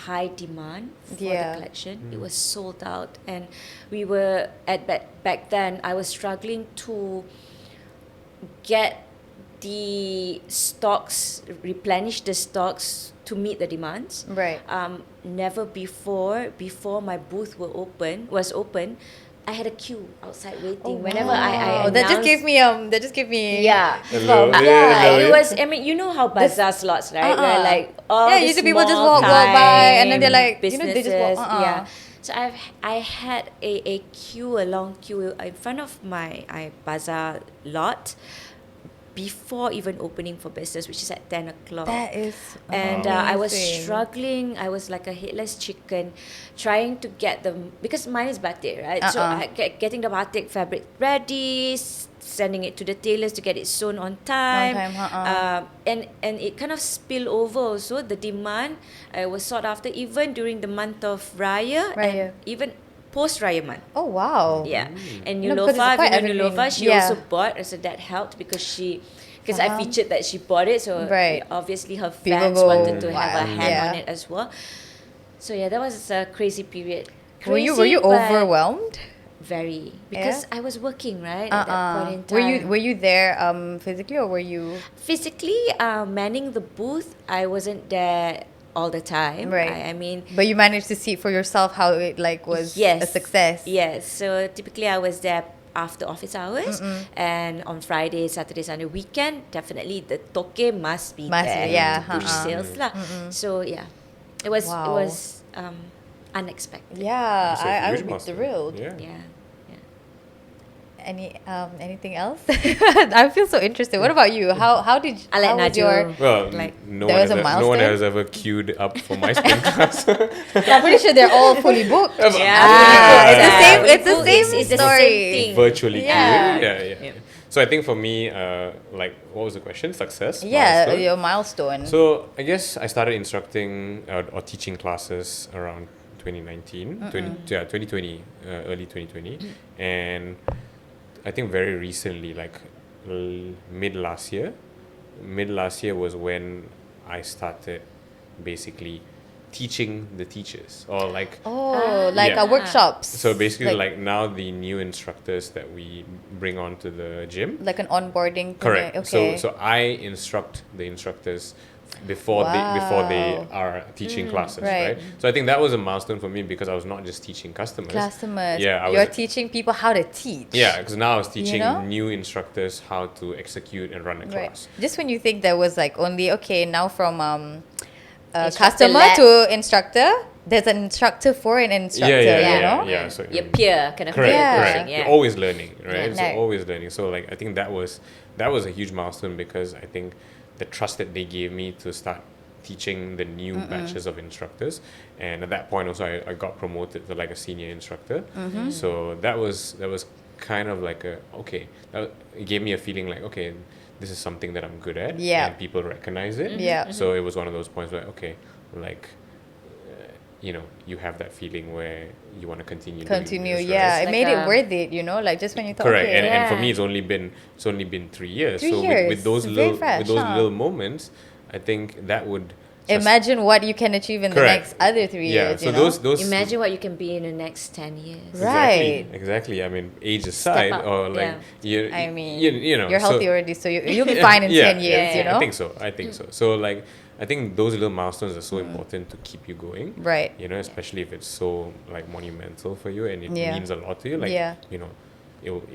high demand for Yeah. the collection. It was sold out, and we were back then. I was struggling to get the stocks, replenish the stocks to meet the demands. Right. Never before my booth was open. I had a queue outside waiting. Whenever I that just announced- gave me yeah. Hello. Yeah, it Hello. was. I mean, you know how bazaar slots, right? Where like all Yeah, the usually people just walk by and then they're like, they just walk. businesses, yeah. So I had a queue, a long queue in front of my bazaar lot before even opening for business, which is at 10 o'clock. That is And I was amazing. struggling. I was like a headless chicken, trying to get them because mine is batik, right? So getting the batik fabric ready, sending it to the tailors to get it sewn on time. And it kind of spilled over also. The demand was sought after even during the month of Raya. Raya. And even post Raya month. Oh wow. Yeah, and No, because it's Nulofa, quite you know evergreen. Nulofa, she Yeah. also bought, so that helped because I featured that she bought it, so Right. obviously her People fans go wanted to have a wild. hand Yeah. on it as well. So yeah, that was a crazy period. Were you Crazy, but overwhelmed? Very, because Yeah? I was working right at that point in Were time. you there physically, or were you Physically manning the booth? I wasn't there all the time. right? I mean, But you managed to see for yourself how it like was a success. Yes. So typically I was there after office hours, and on Friday, Saturday, Sunday, weekend, definitely the toke must be Must there be, yeah, to push sales lah. So yeah, it was Wow. unexpected. Yeah, It's a I huge would be milestone. thrilled. Yeah. Yeah. Anything else? I feel so interested. What about you? How did I let how was Naidu your? Well, like no There one, was a no one milestone? has ever queued up for my spin class. I'm pretty sure they're all fully booked. Yeah, it's the same. It's the same It's the story. same thing. Virtually Yeah. queuing. Yeah. So I think for me, like, what was the question? Success? Yeah, Milestone? your milestone. So I guess I started instructing or teaching classes around 2019, 2020, early 2020. And I think very recently, like mid last year was when I started basically teaching the teachers, or like Like workshops. so basically like now the new instructors that we bring onto the gym. like an onboarding. Correct. Okay. So I instruct the instructors before they Wow. are teaching classes, right. right? So I think that was a milestone for me because I was not just teaching customers. Yeah, I You're was. teaching people how to teach. Yeah, because now I was teaching know? new instructors how to execute and run a Right. class. Just when you think there was like only now from Instructor customer led. to instructor, there's an instructor for an instructor. You know. yeah. So Your peer kind of correct, peer Yeah. correct. coaching, yeah. You're always learning, right? Yeah. So Right. always learning. So like I think that was a huge milestone because I think the trust that they gave me to start teaching the new batches of instructors, and at that point also I got promoted to like a senior instructor. So that was kind of like it gave me a feeling like, okay, this is something that I'm good at, Yeah. and people recognize it. Yeah. So it was one of those points where like you have that feeling where you want to continue doing this, right? Yeah. It Like made it a- worth it. Like just when you thought, Correct, okay, and for Yeah. me it's only been 3 years. 3 so years, with those very little fresh, huh? little moments, I think that would imagine what you can achieve in the Correct. next other 3 yeah. years. So you know? those Imagine what you can be in the next 10 years. Right. exactly. I mean, age aside, up, or like yeah. I mean, you know, you're so- healthy already, so you'll be fine in 10 years. yeah, You know. I think so. So like, I think those little milestones are so important to keep you going. Right. You know, especially if it's so like monumental for you and it Yeah. means a lot to you. Like, Yeah. you know,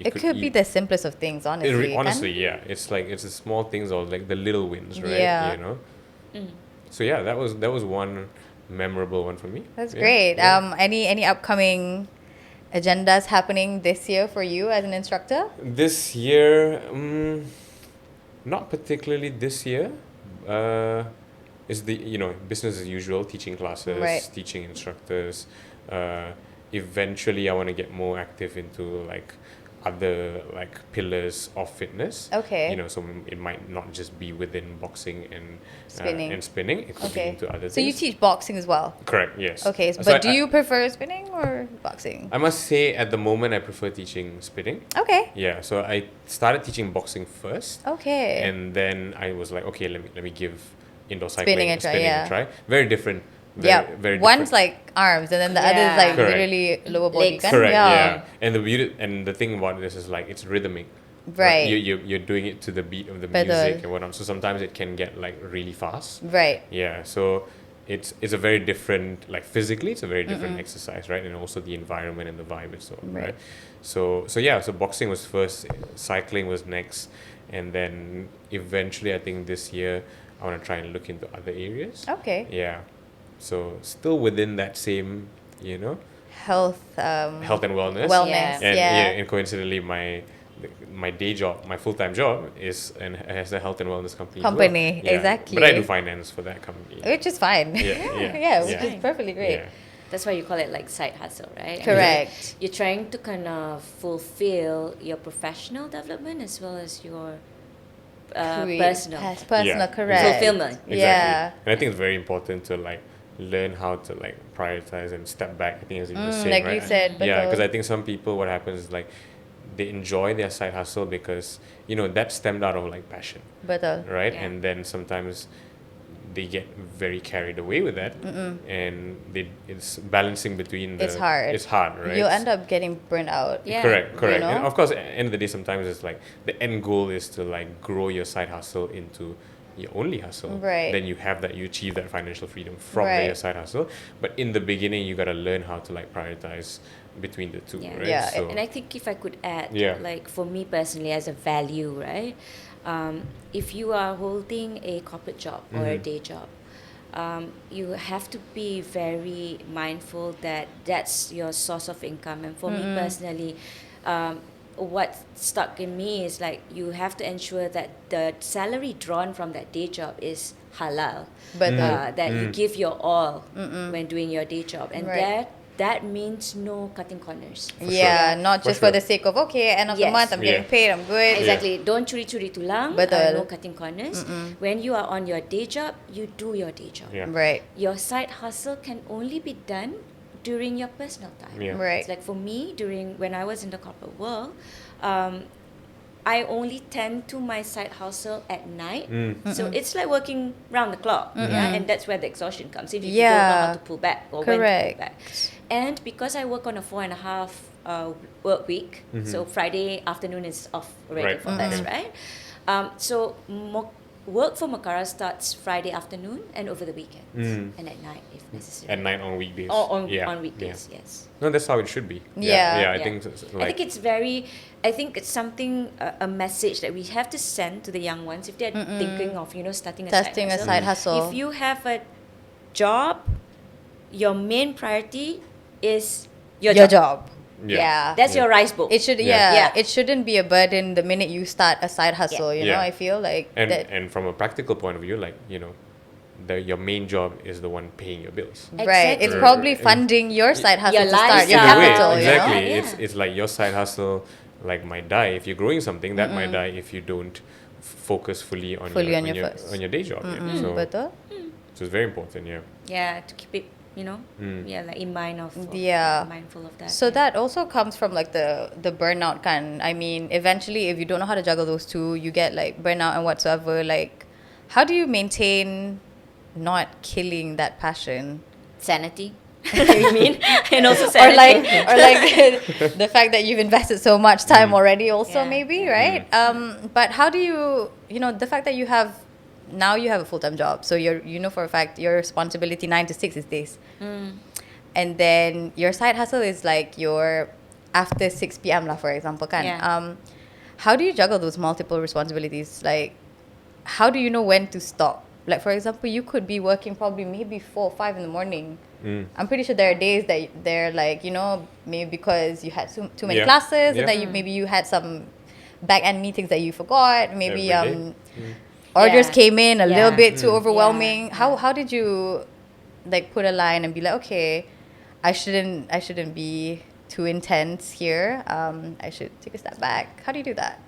It could be the simplest of things, honestly. honestly, yeah. It's like it's the small things or like the little wins, right? Yeah. You know. So yeah, that was one memorable one for me. That's Yeah, great. yeah. Any upcoming agendas happening this year for you as an instructor? This year, not particularly this year. Is the business as usual, teaching classes, Right. teaching instructors. Eventually, I want to get more active into like other like pillars of fitness. Okay. So it might not just be within boxing and Spinning. spinning. It could be Okay. into other So things. you teach boxing as well? Correct. Yes. Okay, So but do you prefer spinning or boxing? I must say, at the moment, I prefer teaching spinning. Okay. Yeah. So I started teaching boxing first. Okay. And then I was like, okay, let me give indoor cycling Spinning a try, yeah. a try. Very different. Yeah. Very One's different. like arms, and then the other is Yeah. like Correct. literally lower body. Legs. Kan? Correct. Yeah. Yeah. And the thing about this is like it's rhythmic. Right. You're doing it to the beat of the Pedal. music and whatnot. So sometimes it can get like really fast. Right. Yeah. So it's a very different, like physically, it's a very different exercise, right? And also the environment and the vibe and so on, Right. right? So yeah. So boxing was first, cycling was next, and then eventually, I think this year I want to try and look into other areas. Okay. Yeah. So still within that same, Health. health and wellness. Wellness. And Yeah. and coincidentally, my day job, my full-time job has a health and wellness company. as well. Company, Yeah. exactly. But I do finance for that company. Which is fine. Yeah, which is perfectly great. Yeah. That's why you call it like side hustle, right? I mean, Correct. you're trying to kind of fulfill your professional development as well as your personal. Personal, Yeah. correct. Fulfillment. Exactly. Yeah. And I think it's very important to like learn how to like prioritize and step back. I think as you were saying, like right? you said, Yeah, because betul. I think some people, what happens is like they enjoy their side hustle because that stemmed out of like passion, Betul. right? Yeah. And then sometimes they get very carried away with that, and it's balancing between the. It's hard. It's hard, right? You'll end up getting burnt out. Yeah. Correct. know? And of course, at the end of the day, sometimes it's like the end goal is to like grow your side hustle into your only hustle. Right. Then you achieve that financial freedom from Right. your side hustle. But in the beginning, you gotta learn how to like prioritize between the two, Yeah. right? Yeah, So, And I think if I could add, Yeah. like for me personally as a value, right? If you are holding a corporate job or a day job, you have to be very mindful that that's your source of income. And for me personally, what stuck in me is like you have to ensure that the salary drawn from that day job is halal. Betul. That you give your all when doing your day job, and Right. that means no cutting corners. Yeah, not For just for sure. the sake of end of the Yes. month I'm getting Yeah. paid, I'm good. Exactly. Don't curi-curi tulang. Betul. No cutting corners. When you are on your day job, you do your day job. Yeah. Right. Your side hustle can only be done during your personal time. Yeah. Right. It's like for me, when I was in the corporate world, I only tend to my side hustle at night. So it's like working round the clock. Yeah, and that's where the exhaustion comes. If you don't know how to pull back or when to Correct. pull back. And because I work on a 4.5 work week, so Friday afternoon is off already Right. for us, right? So work for Mukara starts Friday afternoon and over the weekends and at night if necessary. At night on weekdays. Or Yeah. on weekdays, yes. No, that's how it should be. Yeah. Yeah, I Yeah. think I think it's very. I think it's something a message that we have to send to the young ones if they're thinking of starting a Testing a side hustle. If you have a job, your main priority is your job. Yeah. That's your rice bowl. It should Yeah. Yeah. it shouldn't be a burden the minute you start a side hustle, you know. Yeah. I feel like and that and from a practical point of view, like your main job is the one paying your bills. right. Exactly. It's probably funding your side hustle Your to start your lifestyle. In a way, capital, exactly. Yeah. It's like your side hustle like might die if you're growing something that might die if you don't focus fully on Fully your, on your first. on your day job. Yeah. So, Betul? so it's very important. Yeah. Yeah, to keep it, like in mind of Yeah. mindful of that. So that also comes from like the burnout kan. I mean, eventually if you don't know how to juggle those two, you get like burnout and whatsoever. Like, how do you maintain not killing that passion? sanity. You mean? And also sanity. or like the fact that you've invested so much time already also Yeah. maybe, right? But how do you the fact that you have a full-time job, so you're for a fact your responsibility 9 to 6 is this, and then your side hustle is like your after 6 p.m. lah, for example kan. Yeah. How do you juggle those multiple responsibilities? Like, how do you know when to stop? Like, for example, you could be working probably maybe 4 or 5 in the morning. I'm pretty sure there are days that they're like, maybe because you had too many Yeah. classes, Yeah. and that maybe you had some back end meetings that you forgot. Maybe Every day. orders Yeah. came in a Yeah. little bit too overwhelming. Yeah. How did you like put a line and be like, okay, I shouldn't be too intense here. I should take a step back. How do you do that?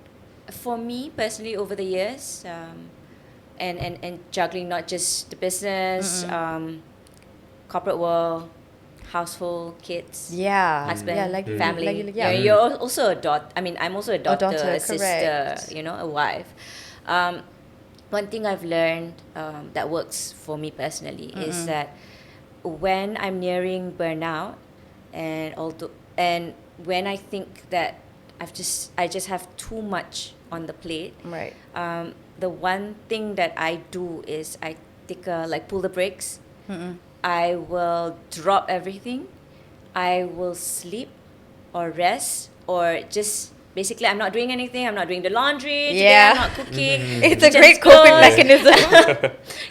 For me personally, over the years, and juggling not just the business, corporate world, household, kids, Yeah, husband, yeah, like family. like, yeah. You're also a daughter. I mean, I'm also a daughter, daughter, a sister, correct. a wife. One thing I've learned that works for me personally is that when I'm nearing burnout, and when I think that I just have too much on the plate, Right. the one thing that I do is I pull the brakes. I will drop everything. I will sleep or rest or just basically I'm not doing anything. I'm not doing the laundry today. Yeah. I'm not cooking. It's a Kitchen's great coping closed. mechanism.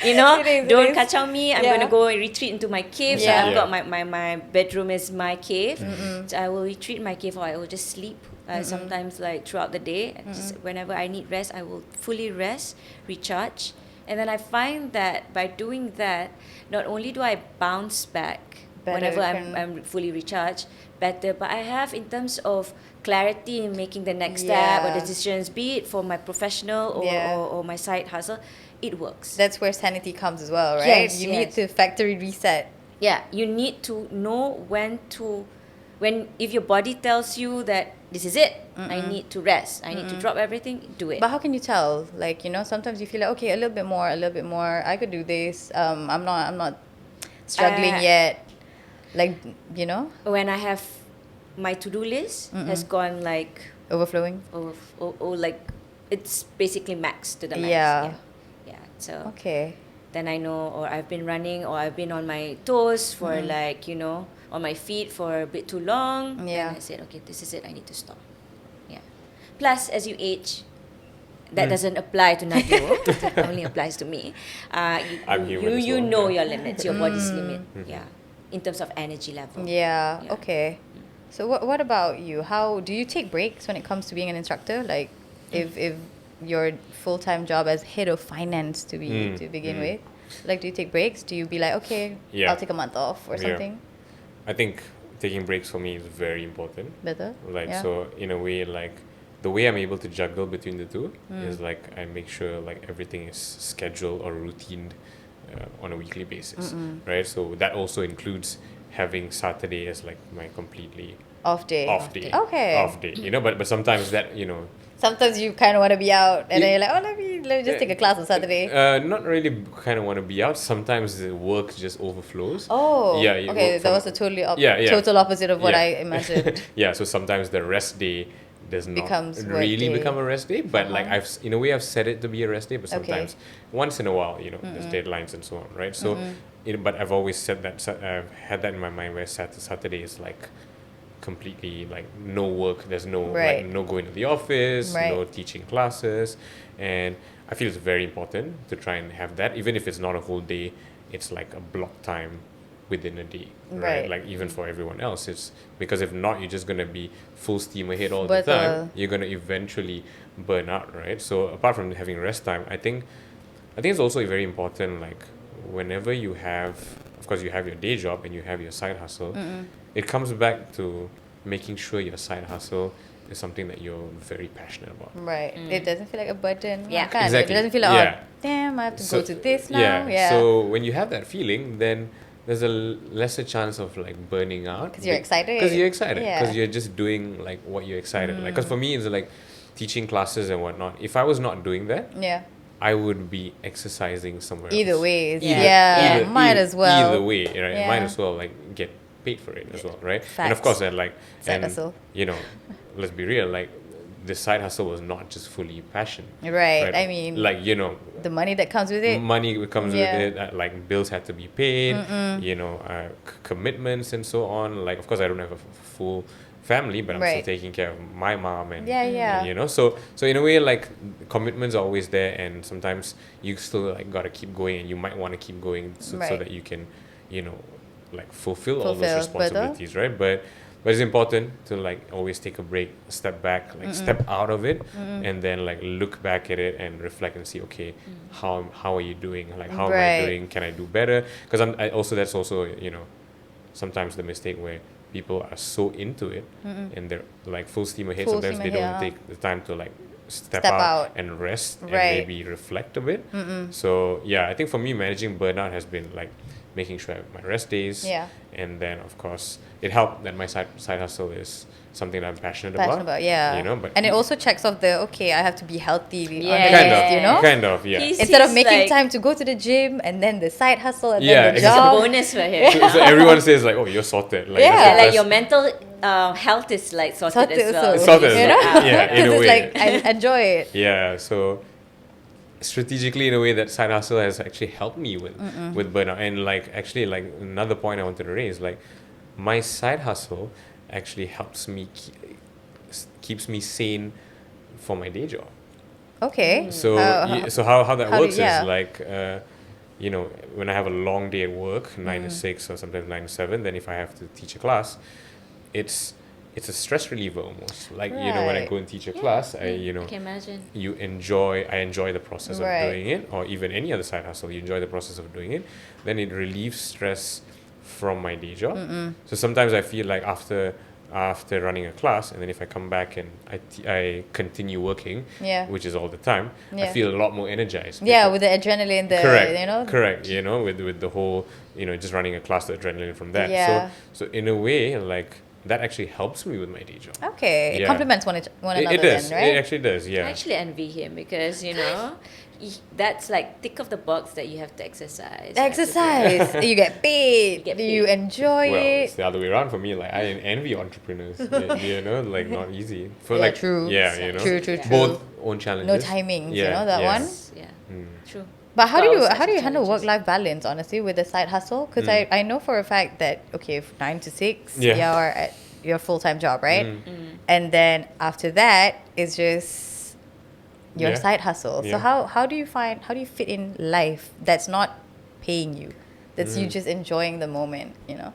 It Don't is. kacau me. I'm Yeah. going to go and retreat into my cave. So Yeah. I've got my bedroom is my cave. So I will retreat in my cave or I will just sleep. Sometimes like throughout the day. Just whenever I need rest, I will fully rest, recharge. And then I find that by doing that, not only do I bounce back, whenever can- I'm fully recharged, better. But I have, in terms of clarity in making the next step or Yeah. decisions, be it for my professional Yeah. or my side hustle, it works. That's where sanity comes as well, right? Yes, You need yes. to factory reset. Yeah, you need to know when if your body tells you that this is it, I need to rest, I need to drop everything, do it. But how can you tell? Like, you know, sometimes you feel like, okay, a little bit more. I could do this. I'm not struggling Uh, yet. Like, you know, When I have my to-do list has gone like overflowing. or like it's basically max to the max. Yeah. Yeah. So Okay. then I know, or I've been running, or I've been on my toes for like, on my feet for a bit too long. Yeah. And I said, okay, this is it, I need to stop. Yeah. Plus, as you age, that doesn't apply to Naidu. It only applies to me. I'm human as You well, know yeah. your limits, your body's limit. Yeah. In terms of energy level. Yeah. Yeah. Okay. So what about you? How do you take breaks when it comes to being an instructor? Like, if your full-time job as head of finance to begin with, like, do you take breaks? Do you be like, okay, Yeah. I'll take a month off or Yeah. something? I think taking breaks for me is very important. Better. Like, Yeah. so in a way, like, the way I'm able to juggle between the two is like I make sure like everything is scheduled or routined on a weekly basis, right? So that also includes having Saturday as like my completely Off day. off day. Okay. Off day, but sometimes that, Sometimes you kind of want to be out, and then Yeah. you're like, oh, let me just take a class on Saturday. not really kind of want to be out. Sometimes the work just overflows. Oh, Yeah. you okay. work That from- was a totally Yeah. total opposite of what Yeah. I imagined. Yeah, so sometimes the rest day does not Becomes work really day. become a rest day, but like in a way I've set it to be a rest day, but Okay. sometimes once in a while, there's deadlines and so on, right? So, but I've always said that I've had that in my mind where Saturday is like completely like no work. There's no Right. like no going to the office, Right. no teaching classes, and I feel it's very important to try and have that, even if it's not a whole day. It's like a block time within a day, right? Right. Like even for everyone else, it's because if not, you're just gonna be full steam ahead all the Betul. time. You're gonna eventually burn out, right? So apart from having rest time, I think it's also very important. Like whenever you have, of course, you have your day job and you have your side hustle. It comes back to making sure your side hustle is something that you're very passionate about. Right. It doesn't feel like a burden. Yeah. Kan? Exactly. It doesn't feel like, Yeah. oh, damn, I have to So- go to this now. Yeah. So when you have that feeling, then there's a lesser chance of like burning out. 'Cause you're excited. Because you're excited. Yeah. Because you're just doing like what you're excited. Like, because for me, it's like teaching classes and whatnot. If I was not doing that, Yeah. I would be exercising somewhere Either else. way. Yeah. Yeah. Might as well. Either way, right? Yeah. Might as well like get paid for it as well, right? And of Facts. course, that like Side and hustle. let's be real, like the side hustle was not just fully passion. Right. I mean, like the money that comes with it. money comes Yeah. with it, like bills had to be paid, commitments and so on. Like of course I don't have a full family, but I'm Right. still taking care of my mom and Yeah. so in a way like commitments are always there, and sometimes you still like gotta keep going, and you might want to keep going so Right. that you can like fulfill all those Fulfill, betul. responsibilities, right? But it's important to like always take a break, step back, like step out of it, and then like look back at it and reflect and see, okay, how are you doing? Like how am Right. I doing? Can I do better? Because that's also sometimes the mistake where people are so into it and they're like full steam ahead. Full Sometimes steam they ahead, don't take the time to like step Step out out. and rest Right. and maybe reflect a bit. So yeah, I think for me managing burnout has been like making sure I have my rest days. Yeah. And then of course it helped that my side hustle is something that I'm passionate Passionate about, yeah. But And it also checks off okay, I have to be healthy on the Yeah. kind list, of, you know? kind of, yeah. He's- Instead of making like- time to go to the gym and then the side hustle and Yeah, then the It's a exactly. job. bonus for him. So everyone says like, oh, you're sorted. Like, Yeah, that's the Yeah, like best- your mental health is like sorted, Sorted as well. also. It's sorted as You well. know? Yeah, in a Because way. it's like, I enjoy it. Yeah, so strategically in a way that side hustle has actually helped me with burnout. And like actually like another point I wanted to raise, like my side hustle actually helps me keeps me sane for my day job. Okay. So how that how do- works yeah. is like when I have a long day at work, 9 to 6 or sometimes 9 to 7, then if I have to teach a class, it's a stress reliever almost. Like when I Right. go and teach a class, I I can imagine. I enjoy the process Right. of doing it, or even any other side hustle, you enjoy the process of doing it, then it relieves stress from my day job. So sometimes I feel like after running a class, and then if I come back and I continue working, Yeah. which is all the time, I Yeah. feel a lot more energized. Yeah, because- with the adrenaline, the correct, you know. correct. You know, with the whole, you know, just running a class, the adrenaline from that. Yeah. So in a way, like that actually helps me with my day job. Okay, it Yeah. complements one another. It does. Then, right? It actually does. I Yeah. actually envy him because, you know, that's like tick of the box that you have to exercise. You have to do- Exercise, you get paid, You get you paid. enjoy Well, it. it's the other way around for me. Like I envy entrepreneurs. You know, like not easy. For Yeah, like true. Yeah, you know. True, true, Yeah. true. Both own challenges. No timings, you know, that one? Yeah, Mm. true. But how do Well, you such handle challenges. work-life balance, honestly, with the side hustle? Because I know for a fact that, okay, 9 to 6, Yeah. you're at your full-time job, right? Mm. And then after that is just your Yeah. side hustle. So Yeah. how do you fit in life that's not paying you, that's you just enjoying the moment, you know?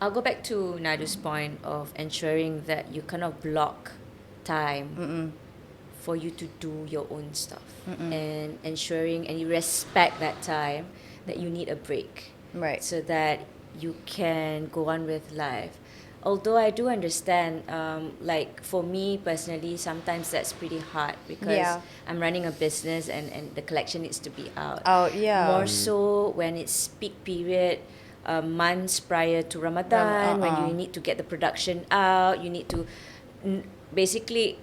I'll go back to Naidu's point of ensuring that you cannot block time for you to do your own stuff and ensuring and you respect that time that you need a break Right. so that you can go on with life. Although I do understand, like for me personally, sometimes that's pretty hard because Yeah. I'm running a business and the collection needs to be out. Oh, yeah. More so when it's peak period, months prior to Ramadan, when you need to get the production out, you need to basically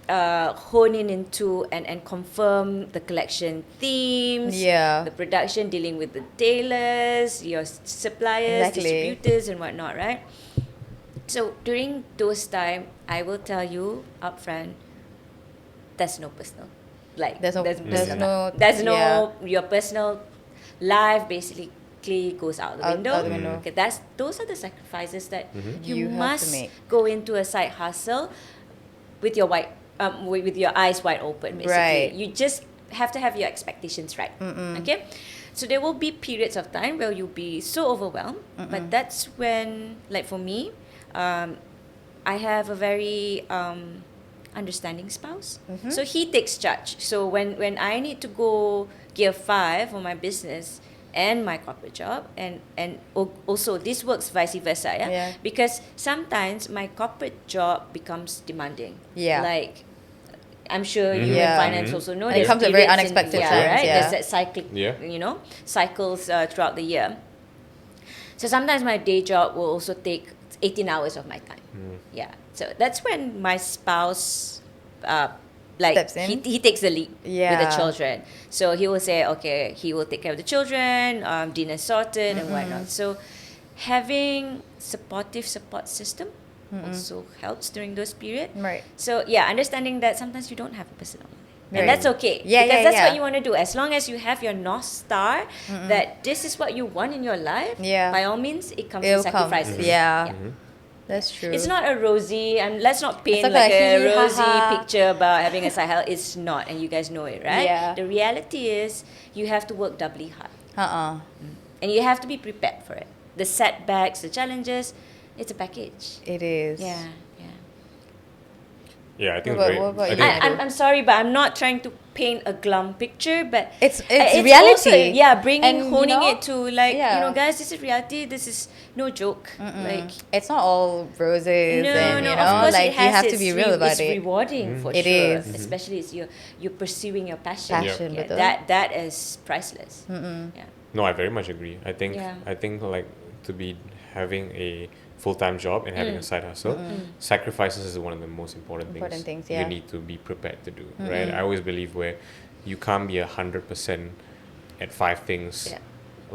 hone in into and confirm the collection themes, Yeah. the production, dealing with the tailors, your suppliers, Exactly. distributors and whatnot, right? So during those time, I will tell you upfront, there's no personal, like There's no- there's no yeah. your personal life basically goes out the Out window. the window. Okay, those are the sacrifices that you, You have to must make. go into a side hustle with your with your eyes wide open. Basically, Right. you just have to have your expectations right. Okay, so there will be periods of time where you'll be so overwhelmed, but that's when, like for me, I have a very understanding spouse. So he takes charge. So when I need to go gear 5 on my business and my corporate job, and also this works vice versa, Yeah. because sometimes my corporate job becomes demanding. Yeah. Like I'm sure you Yeah. in finance also know And it there's comes at very periods unexpected yeah, times, right? yeah. There's that cyclic, Yeah. cycles throughout the year. So sometimes my day job will also take 18 hours of my time. Yeah. So that's when my spouse, Steps in. he takes the lead with Yeah. the children. So he will say, okay, he will take care of the children, dinner sorted and whatnot. So having supportive support system also helps during those period. Right. So yeah, understanding that sometimes you don't have a personal life. Right. And that's okay. Yeah, because yeah, that's yeah. what you want to do. As long as you have your North Star that this is what you want in your life, Yeah. by all means, it comes It'll with come. sacrifices. Yeah. That's true. It's not a rosy, and let's not paint not like like a hee hee, ha, rosy ha. picture about having a side hustle. It's not, and you guys know it, right? Yeah. The reality is you have to work doubly hard. And you have to be prepared for it. The setbacks, the challenges, it's a package. It is. Yeah, yeah. Yeah, I think What it's about very. you? I think I'm sorry, but I'm not trying to paint a glum picture, but It's also, reality. yeah, bringing, And, you honing know, it to like, yeah. guys, this is reality. This is no joke. Like, It's not all roses and, no, you of know, course like it you has have to its be real about it's it. rewarding for It sure. is. Especially it's you're pursuing your passion. Passion, Yeah, betul. that is priceless. Yeah. No, I very much agree. I think Yeah. like to be having a full-time job and having a side hustle, sacrifices is one of the most important Important things, you yeah. need to be prepared to do. Right? I always believe where you can't be 100% at 5 things Yeah.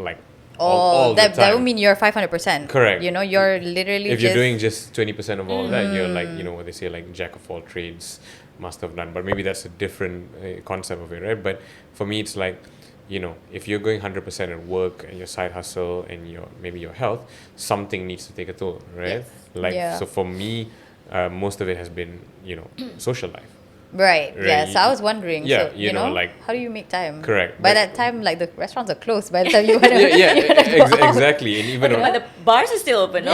like Oh, all the that time. would mean you're 500%. Correct. You know, you're literally If just you're doing just 20% of all that, you're like, you know what they say, like jack of all trades, master of none. But maybe that's a different concept of it, right? But for me, it's like, you know, if you're going 100% at work and your side hustle and maybe your health, something needs to take a toll, right? Yes. Like, Yeah. so for me, most of it has been, you know, social life. right. Right, Yeah. So I you- was wondering. yeah, so, you know, like- how do you make time? Correct, By but- that time, like the restaurants are closed. By the time you want to. Exactly. And even But the bars are still open, no?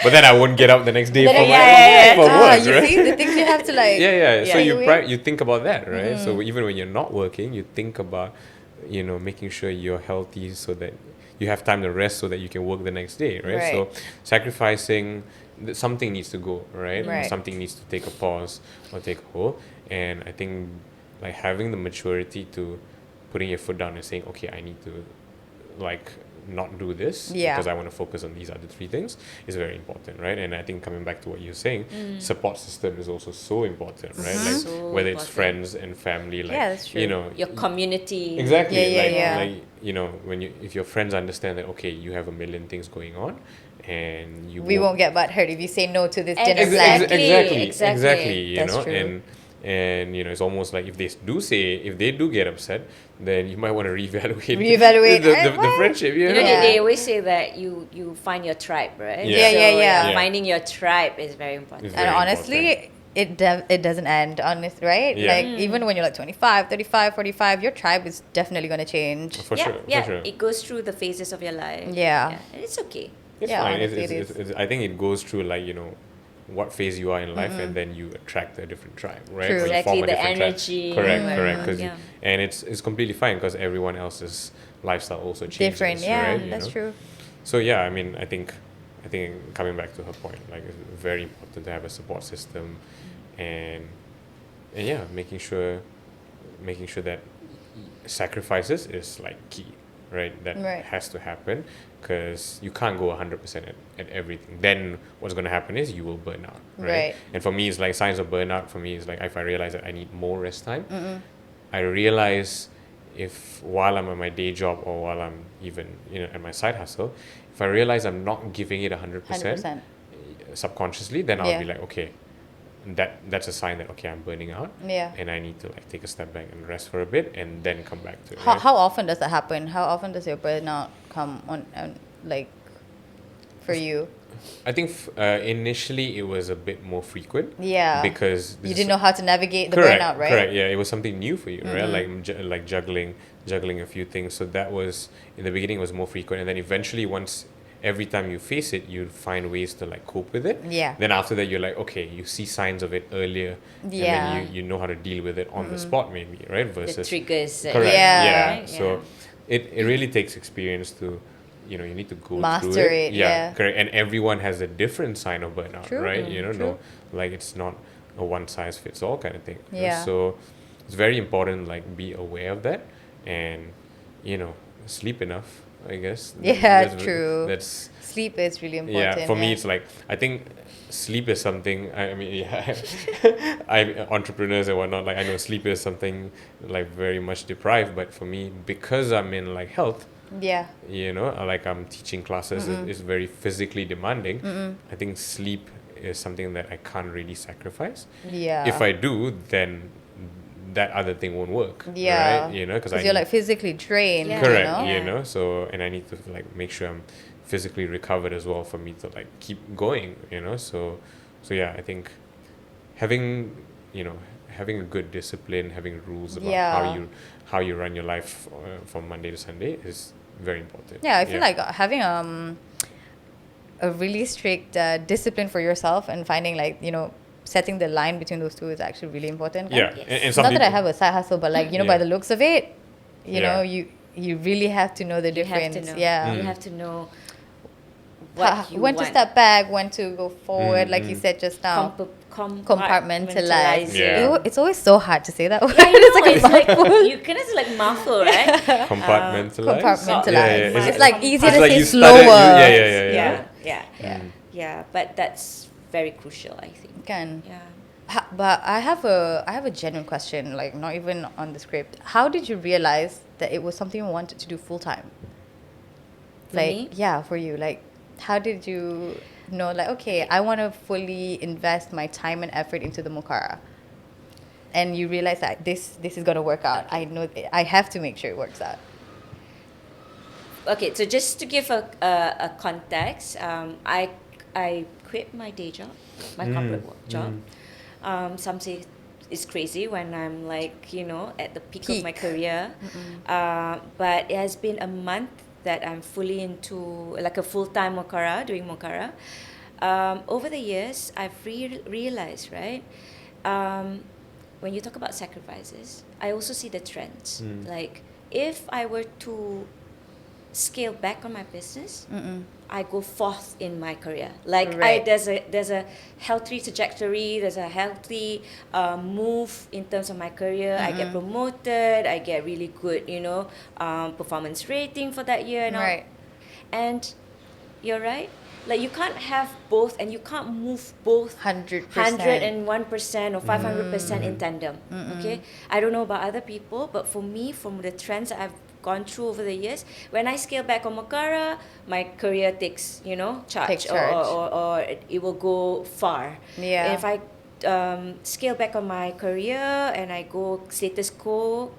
but then I won't get up the next day Then for, yeah, for work, you right? see the things you have to like. Yeah. So Yeah. you think about that, right? So even when you're not working, you think about, you know, making sure you're healthy so that you have time to rest so that you can work the next day, right? So sacrificing, something needs to go, right? Right. Something needs to take a pause or take a hold. And I think like having the maturity to putting your foot down and saying, okay, I need to like not do this because I want to focus on these other three things is very important, right? And I think coming back to what you're saying, support system is also so important, right? Like So whether it's important. friends and family, like that's true. you know, Your community. exactly, Yeah. you know, when you, if your friends understand that okay, you have a million things going on and you We won't get butthurt if you say no to this dinner Exactly. plan. exactly, you That's know, true. and you know, it's almost like if they do get upset, then you might want to reevaluate the friendship, you You know. know, Yeah. they always say that you find your tribe, right? Yeah. Yeah. Finding your tribe is very important. It's And very honestly, it doesn't end, honest, right? Yeah. Like, even when you're like 25, 35, 45, your tribe is definitely going to change. For yeah, sure, yeah. for sure. It goes through the phases of your life. Yeah. And it's okay. It's Yeah, fine. honestly, it is. It's, I think it goes through like, you know, what phase you are in life, and then you attract a different tribe, right? True. Or you Exactly, form a the different tribe. energy. Correct. Cause Yeah. and it's completely fine because everyone else's lifestyle also changes. Different, yeah, right? You that's know? true. So yeah, I mean, I think coming back to her point, like it's very important to have a support system, and yeah, making sure that sacrifices is like key, right? That Right. has to happen because you can't go 100% at everything. Then what's going to happen is you will burn out, right? Right. And for me, it's like signs of burnout. For me, it's like if I realize that I need more rest time, I realize if while I'm at my day job or while I'm even, you know, at my side hustle, if I realize I'm not giving it 100%, 100%. subconsciously, then I'll Yeah. be like, okay, that's a sign that okay, I'm burning out, Yeah. and I need to like take a step back and rest for a bit and then come back to it. How, right? how often does that happen? How often does your burnout come on like, for you? I think initially it was a bit more frequent. Yeah. Because You didn't know how to navigate the correct, burnout, right? Correct. Yeah, it was something new for you, right? Like juggling a few things. So that was in the beginning was more frequent, and then eventually once every time you face it, you find ways to like cope with it. Yeah. Then after that, you're like, okay, you see signs of it earlier, Yeah. and then you know how to deal with it on the spot, maybe, right? The Versus triggers. correct. Yeah. Right? So it really takes experience to, you know, you need to go Master through it, yeah. correct. And everyone has a different sign of burnout, True. right? You know, True. no, like it's not a one size fits all kind of thing. Yeah. So it's very important, like be aware of that, and you know, sleep enough, I guess. Yeah, true. That's Sleep is really important. yeah. For me, it's like I think sleep is something. I mean, yeah, I entrepreneurs and whatnot. Like I know sleep is something like very much deprived, but for me, because I'm in like health, Yeah. you know, like I'm teaching classes, it's very physically demanding. I think sleep is something that I can't really sacrifice. Yeah. If I do, then that other thing won't work. Yeah. Right? You know, because you're like physically drained. Yeah. correct. You know? You know, so and I need to like make sure I'm physically recovered as well for me to like keep going. You know, so yeah, I think having a good discipline, having rules about Yeah. how you run your life from Monday to Sunday is very important. Yeah, I feel like having a really strict discipline for yourself and finding like, you know, setting the line between those two is actually really important. Yeah, Yes. and some Not that I people- have a side hustle, but like, you know, by Yeah. the looks of it, you Yeah. know, you really have to know the You have difference. to know. Yeah. You have to know what you when want. to step back, when to go forward, like you said just now. Compartmentalize. Yeah. It's always so hard to say that word. I know, It's like a it's like mouthful. you kind of like muffle, right? compartmentalize. Compartmentalize. Yeah. It's like easier It's to like say you started- slower. Yeah. But that's very crucial, I think. Can. Yeah. But I have a genuine question, like not even on the script. How did you realize that it was something you wanted to do full time? For Like, me? yeah, for you. Like, how did you know, like, okay, I want to fully invest my time and effort into the Mukara? And you realize that this is going to work out. I know I have to make sure it works out. Okay, so just to give a context, I quit my day job, my corporate work job. Some say it's crazy when I'm like, you know, at the peak of my career. But it has been a month that I'm fully into like a full-time Mukara, doing Mukara. Over the years, I've realized, right, when you talk about sacrifices, I also see the trends. Like if I were to scale back on my business, I go forth in my career. Like Right. there's a healthy trajectory. There's a healthy move in terms of my career. I get promoted. I get really good, performance rating for that year and all. Right. And you're right. Like you can't have both, and you can't move both 100%. 101% or 500% in tandem. Okay, I don't know about other people, but for me, from the trends that I've gone through over the years, when I scale back on Mukara, my career takes charge, Takes charge. or it will go far. Yeah. And if I scale back on my career and I go status quo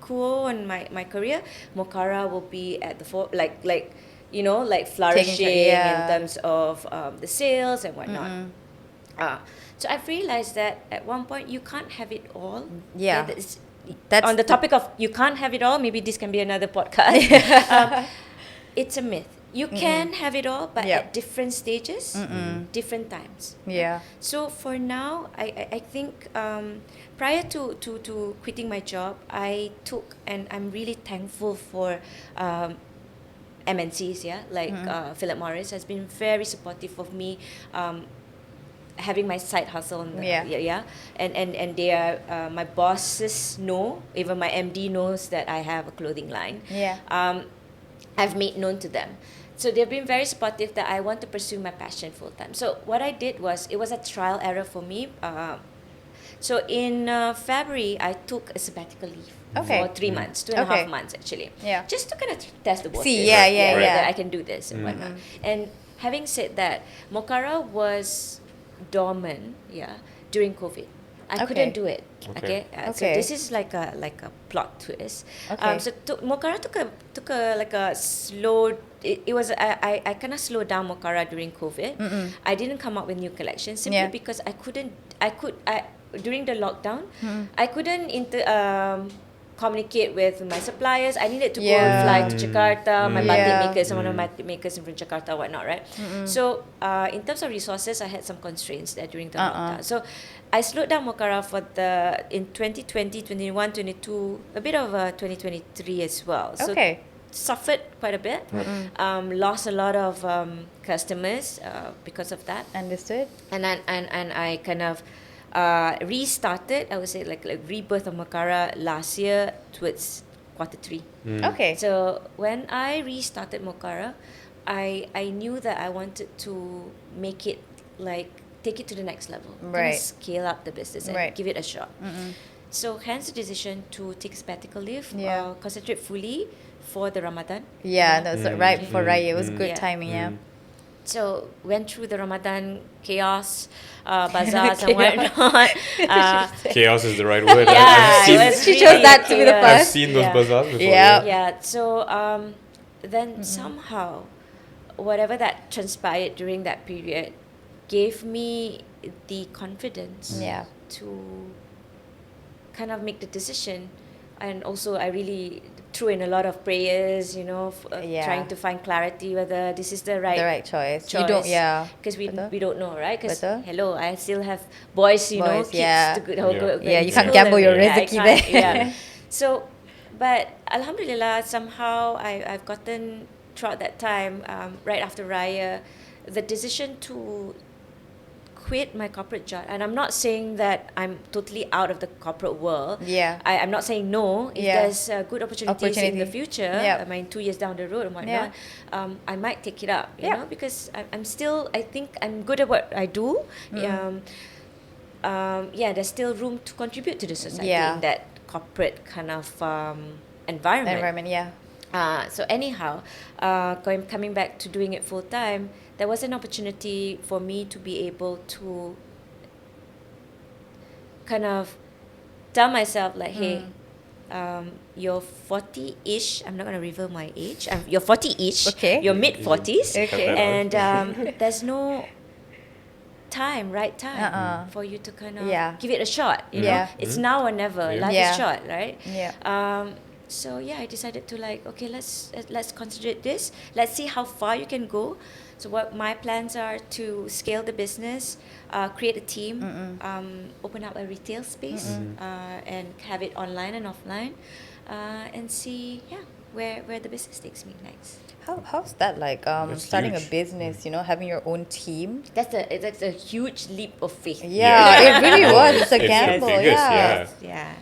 on my career, Mukara will be at the flourishing in terms of the sales and whatnot. So I've realized that at one point you can't have it all. Yeah. That's on the topic of you can't have it all. Maybe this can be another podcast. It's a myth. You can have it all, but at different stages, different times. Yeah. So for now, I think prior to quitting my job, I took, and I'm really thankful for MNCs, Philip Morris has been very supportive of me having my side hustle. And they are, my bosses know, even my MD knows that I have a clothing line. Yeah. I've made known to them. So they've been very supportive that I want to pursue my passion full time. So what I did was, it was a trial error for me. So in February, I took a sabbatical leave for 3 months, 2.5 months actually. Yeah. Just to kind of test the waters. See, yeah. That I can do this and whatnot. And having said that, Mukara was dormant, during COVID. I couldn't do it. Okay. So this is like a plot twist. Okay. So Mukara took a slow. It was I kind of slowed down Mukara during COVID. I didn't come up with new collections simply because I during the lockdown, I couldn't communicate with my suppliers. I needed to go and fly to Jakarta. My batik makers, some of the batik makers from Jakarta, whatnot, right? So in terms of resources, I had some constraints there during the lockdown. So I slowed down Mukara in 2020, 21, 22, a bit of 2023 as well. So suffered quite a bit. Lost a lot of customers because of that. Understood. And I kind of restarted, I would say like rebirth of Mukara last year towards Q3. Okay. So when I restarted Mukara, I knew that I wanted to make it take it to the next level. Right. And scale up the business and give it a shot. So hence the decision to take sabbatical leave, concentrate fully for the Ramadan. Yeah, that's right before Raya. It was good timing, So went through the Ramadan chaos, bazaars and whatnot. Chaos is the right word. she chose that to be the first. I've seen those bazaars before. Yeah. So then somehow, whatever that transpired during that period, gave me the confidence to kind of make the decision. And also I really threw in a lot of prayers, trying to find clarity whether this is the right choice. You don't, because we don't know, right? Because hello, I still have boys, kids to go. You can't gamble your rezeki there. So, but Alhamdulillah, somehow I've gotten throughout that time, right after Raya, the decision to quit my corporate job. And I'm not saying that I'm totally out of the corporate world. I'm not saying no. If there's good opportunities in the future, I mean 2 years down the road and whatnot, I might take it up, you know, because I'm still, I think I'm good at what I do. There's still room to contribute to the society in that corporate kind of environment. So anyhow, coming back to doing it full time, there was an opportunity for me to be able to kind of tell myself like, hey, you're 40-ish. I'm not going to reveal my age. You're 40-ish. Okay. You're mid-40s. Okay. And there's no right time for you to kind of give it a shot. You know, it's now or never. Life is short, right? So I decided to okay, let's consider this. Let's see how far you can go. So what my plans are to scale the business, create a team, open up a retail space, and have it online and offline, and see where the business takes me next. How's that like? That's Starting huge. a business, having your own team. That's a huge leap of faith. Yeah, it really No, was. It's a the gamble. biggest, Yeah. Yeah.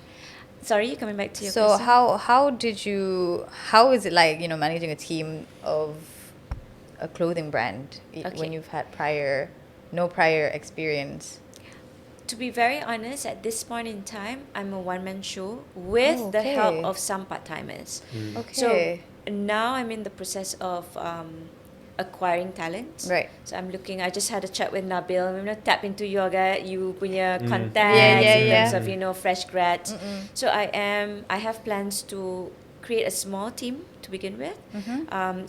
Sorry, coming back to your So question. how is it like, managing a team of a clothing brand when Okay. you've had no prior experience? To be very honest, at this point in time, I'm a one-man show with Oh, the help okay. of some part-timers. Okay. So now I'm in the process of acquiring talents. Right. So I just had a chat with Nabil, tap into you punya contacts Yeah, in yeah. terms of, fresh grads. So I have plans to create a small team to begin with.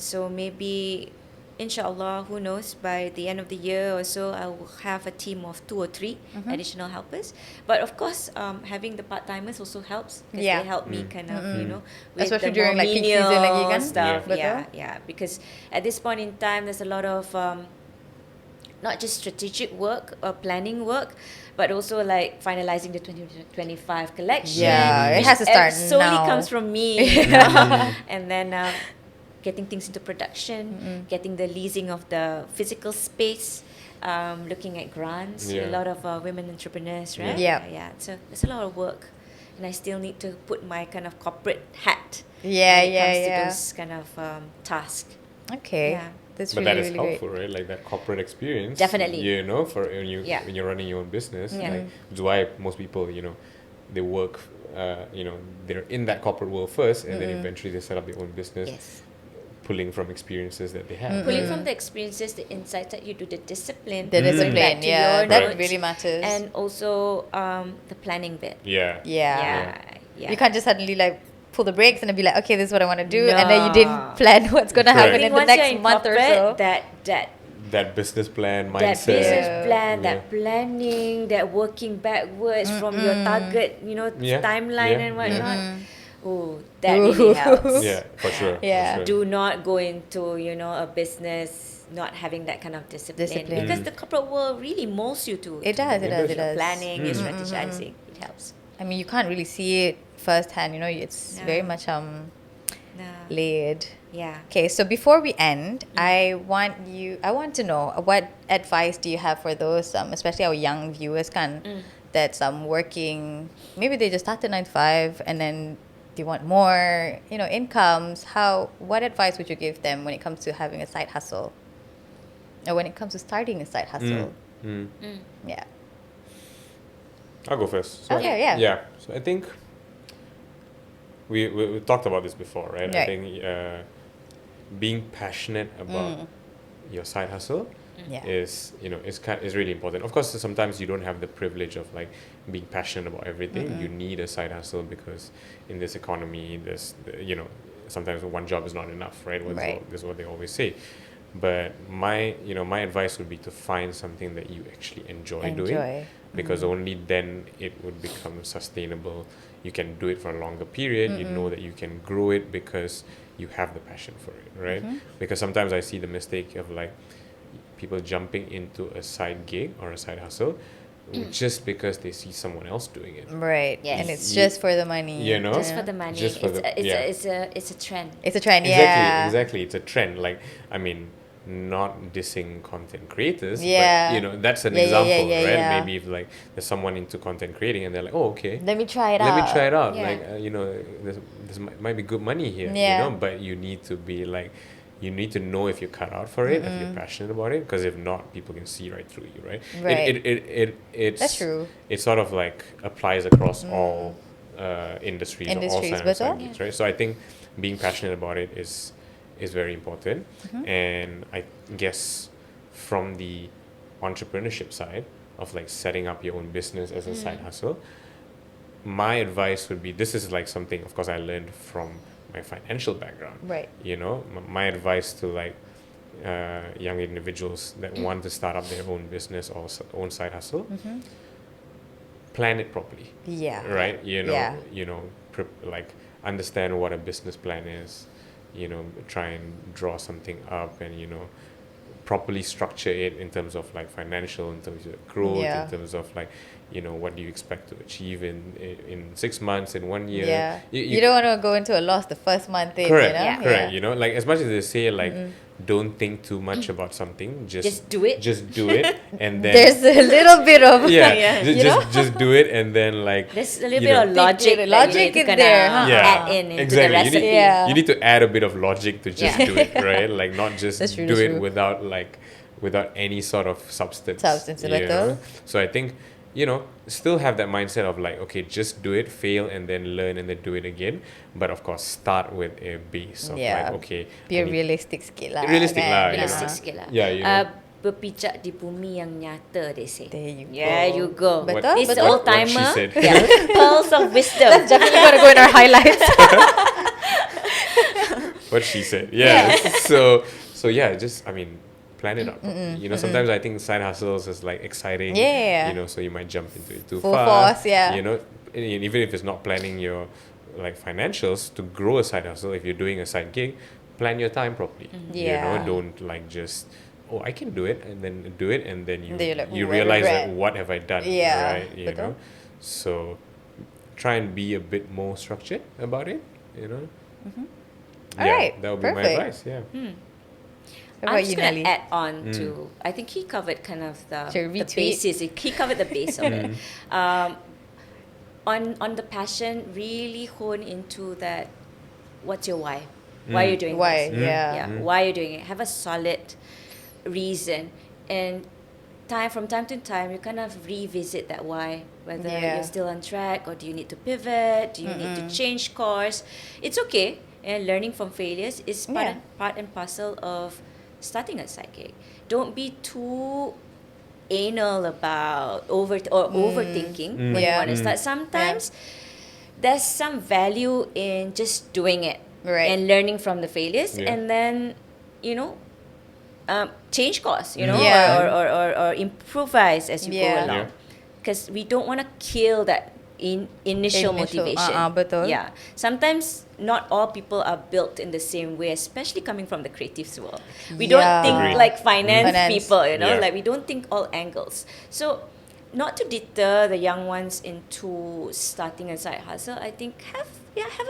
So maybe, inshallah, who knows, by the end of the year or so, I will have a team of 2 or 3 additional helpers. But of course, having the part-timers also helps because Yeah. they help me kind of, with Especially the during, more like, peak season lagi menial kan? stuff. Betul? Yeah. Because at this point in time, there's a lot of not just strategic work or planning work, but also like finalizing the 2025 collection. Yeah, it which has to start solely now. comes from me. you know? And then getting things into production, getting the leasing of the physical space, looking at grants. Yeah. A lot of women entrepreneurs, right? Yeah. Yeah. So there's a lot of work, and I still need to put my kind of corporate hat Yeah, when it comes to yeah. those kind of tasks. Okay. Yeah. That's But really, that is really helpful, right? Like that corporate experience. Definitely. For when Yeah. when you're running your own business. Yeah. Like that's why most people, they work. They're in that corporate world first, and then eventually they set up their own business, Yes. pulling from experiences that they have. Pulling right? from the great. The insights that you do, the discipline. The bring discipline, back to yeah, your that notes, really matters. And also the planning bit. Yeah. Yeah. Yeah. You can't just suddenly like pull the brakes and then be like, okay, this is what I want to do, and then you didn't No. plan what's going to Correct. happen I in think the once you're next in month or corporate, so. That business plan mindset. that business Yeah. plan, Yeah. that planning, that working backwards from your target, Yeah. timeline Yeah. and Yeah. whatnot. Oh, that really helps. Yeah, for sure. Yeah. For sure. Do not go into, a business not having that kind of discipline. Discipline. Because the corporate world really molds you to It does, it does, it your does. planning, your strategizing. It helps. I mean, you can't really see it firsthand, it's No. very much No. laid. Yeah. Okay, so before we end, I want to know what advice do you have for those, especially our young viewers, that's working, maybe they just started 9 to 5 and then they want more, incomes. What advice would you give them when it comes to having a side hustle, or when it comes to starting a side hustle? Yeah. I'll go first. Okay, yeah. Yeah. So I think we talked about this before, right? I Right. think being passionate about your side hustle Yeah. is is really important. Of course, sometimes you don't have the privilege of like being passionate about everything. You need a side hustle because in this economy, sometimes one job is not enough, right? Right. That's what they always say. But my advice would be to find something that you actually enjoy doing, because only then it would become sustainable. You can do it for a longer period. You know that you can grow it because you have the passion for it, right? Because sometimes I see the mistake of like people jumping into a side gig or a side hustle just because they see someone else doing it. Right. Yes. And it's just for the money. Just for the money. Just for It's a trend. It's a trend, Exactly, yeah. exactly. It's a trend. Like, I mean, not dissing content creators, Yeah. but that's an Yeah, yeah, example, yeah, right? yeah. Maybe if like there's someone into content creating and they're like, oh, okay, Let me try it let out. me try it out. Yeah. Like, this might be good money here, Yeah. but you need to be like, you need to know if you're cut out for it, if you're passionate about it, because if not, people can see right through you, right? Right. It's That's true. It sort of like applies across all industries or all Industries, kinds of betul? gigs, right? So I think being passionate about it is very important. And I guess from the entrepreneurship side of like setting up your own business as a side hustle, my advice would be, this is like something, of course, I learned from my financial background. Right. My advice to like young individuals that want to start up their own business or own side hustle, plan it properly. Yeah. Right. Yeah. Like understand what a business plan is. Try and draw something up and properly structure it in terms of like financial, in terms of growth, Yeah. in terms of like, you know, what do you expect to achieve in 6 months, in 1 year. Yeah. You don't want to go into a loss the first month in, Correct, you know? correct. You know, like as much as they say like don't think too much about something, Just do it. Just do it, and then There's a little bit of Yeah. just do it, and then like There's a little you bit know, of logic. that Logic you need to is kinda there, huh? Yeah. Add into exactly. the recipe. Yeah. You need to add a bit of logic to just Yeah. do it, right? Like not just That's true, do that's it true. without any sort of substance. Substance, you betul. know? So I think, you know, still have that mindset of like, okay, just do it, fail, and then learn, and then do it again. But of course, start with a base of Yeah. like, okay, Be I a need- realistic sikit lah. Realistic kan? lah, Realistic Yeah. sikit lah. Yeah, you know. Berpijak di bumi yang nyata, they say. There you Yeah, go. you go. Betul, This betul. old What she timer. said. Yeah. Pearls of wisdom. That's definitely going to go in our highlights. What she said. Yeah. So yeah, just I mean, plan it out. You know, sometimes I think side hustles is like exciting. Yeah. You know, so you might jump into it too Full fast. force, yeah. You know, even if it's not planning your like financials to grow a side hustle, if you're doing a side gig, plan your time properly. You know, Yeah. don't like just I can do it, and then do it, and then you Then you're like, you "Ooh, I realize regret." that what have I done? Yeah, Right. You betul. know, so try and be a bit more structured about it. You know. Alright, that would be my perfect. advice. Yeah. What I'm about just you, going Nellie? to add on to, I think he covered kind of Should we the retweet? basis. He covered the base of it. On the passion, really hone into that, what's your why? Why are you doing Why? this? Yeah. Why are you doing it? Have a solid reason. And from time to time, you kind of revisit that why, whether Yeah. you're still on track, or do you need to pivot? Do you need to change course? It's okay. And learning from failures is Yeah. part and parcel of starting a side gig. Don't be too anal about overthinking when you Yeah. want to start. Sometimes there's some value in just doing it Right. and learning from the failures, Yeah. and then change course, Yeah. or improvise as you Yeah. go along, because we don't want to kill that initial motivation. Betul. Yeah, sometimes not all people are built in the same way, especially coming from the creatives world. We don't Yeah. think Agreed. like finance people, Yeah. like we don't think all angles. So not to deter the young ones into starting a side hustle, I think have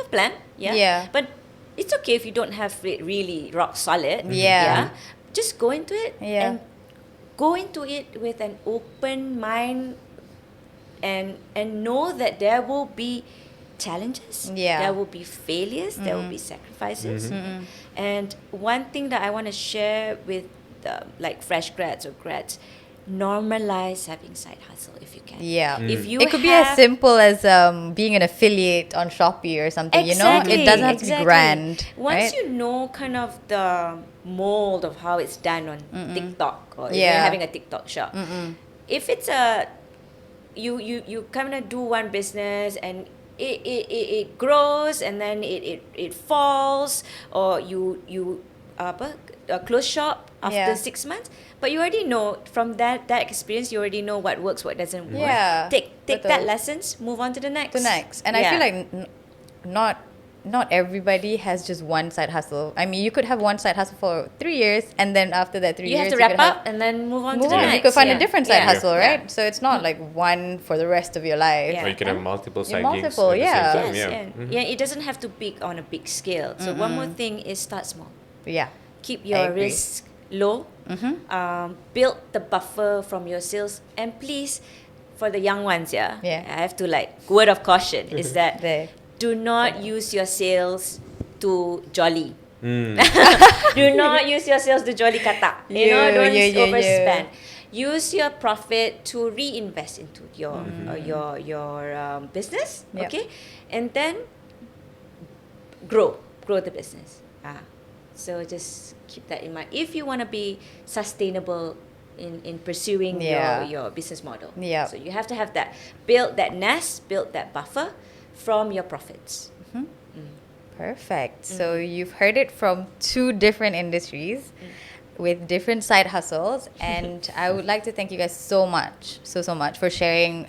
a plan. Yeah. But it's okay if you don't have it really rock solid. Yeah. Just go into it, Yeah. and go into it with an open mind, and know that there will be challenges, Yeah. there will be failures, there will be sacrifices. And one thing that I want to share with like fresh grads or grads, normalize having side hustle if you can. Yeah. If you It could be as have- simple as being an affiliate on Shopee or something, you know? It doesn't have to be grand. Once right? you know kind of the mold of how it's done on TikTok, or if Yeah. you're having a TikTok shop, if it's you kind of do one business and it grows, and then it falls, or you close shop after Yeah. 6 months, but you already know from that experience, you already know what works, what doesn't work. Yeah, Take betul. that lessons, move on to the next. And I feel like not everybody has just one side hustle. I mean, you could have one side hustle for 3 years, and then after that 3 you years, have to you wrap could have- up and then move on move to the on. next. You could find a Yeah. different side Yeah. hustle, Yeah. right? So it's not like one for the rest of your life. Yeah. Or you can have multiple side gigs multiple, at the yeah. same time. Yes, Yeah. and it doesn't have to be on a big scale. So one more thing is start small. Yeah. Keep I your agree. risk low. Build the buffer from your sales, and please, for the young ones, Yeah. I have to word of caution is that There. do not use your sales to jolly. Mm. Do not use your sales to jolly kata. Don't overspend. Use your profit to reinvest into your business. Yep. Okay, and then grow the business. So just keep that in mind if you want to be sustainable in pursuing Yeah. your business model. Yep. So you have to have that, build that nest, build that buffer from your profits. Perfect. So you've heard it from two different industries with different side hustles, and I would like to thank you guys so much for sharing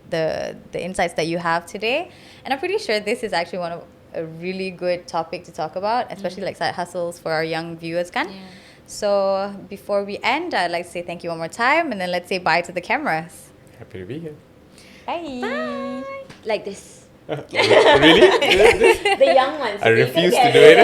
the insights that you have today. And I'm pretty sure this is actually a really good topic to talk about, especially like side hustles for our young viewers, kan? Yeah. So before we end, I'd like to say thank you one more time, and then let's say bye to the cameras. Happy to be here. Bye. Like this. Really? The young ones. I You can refuse to get do it.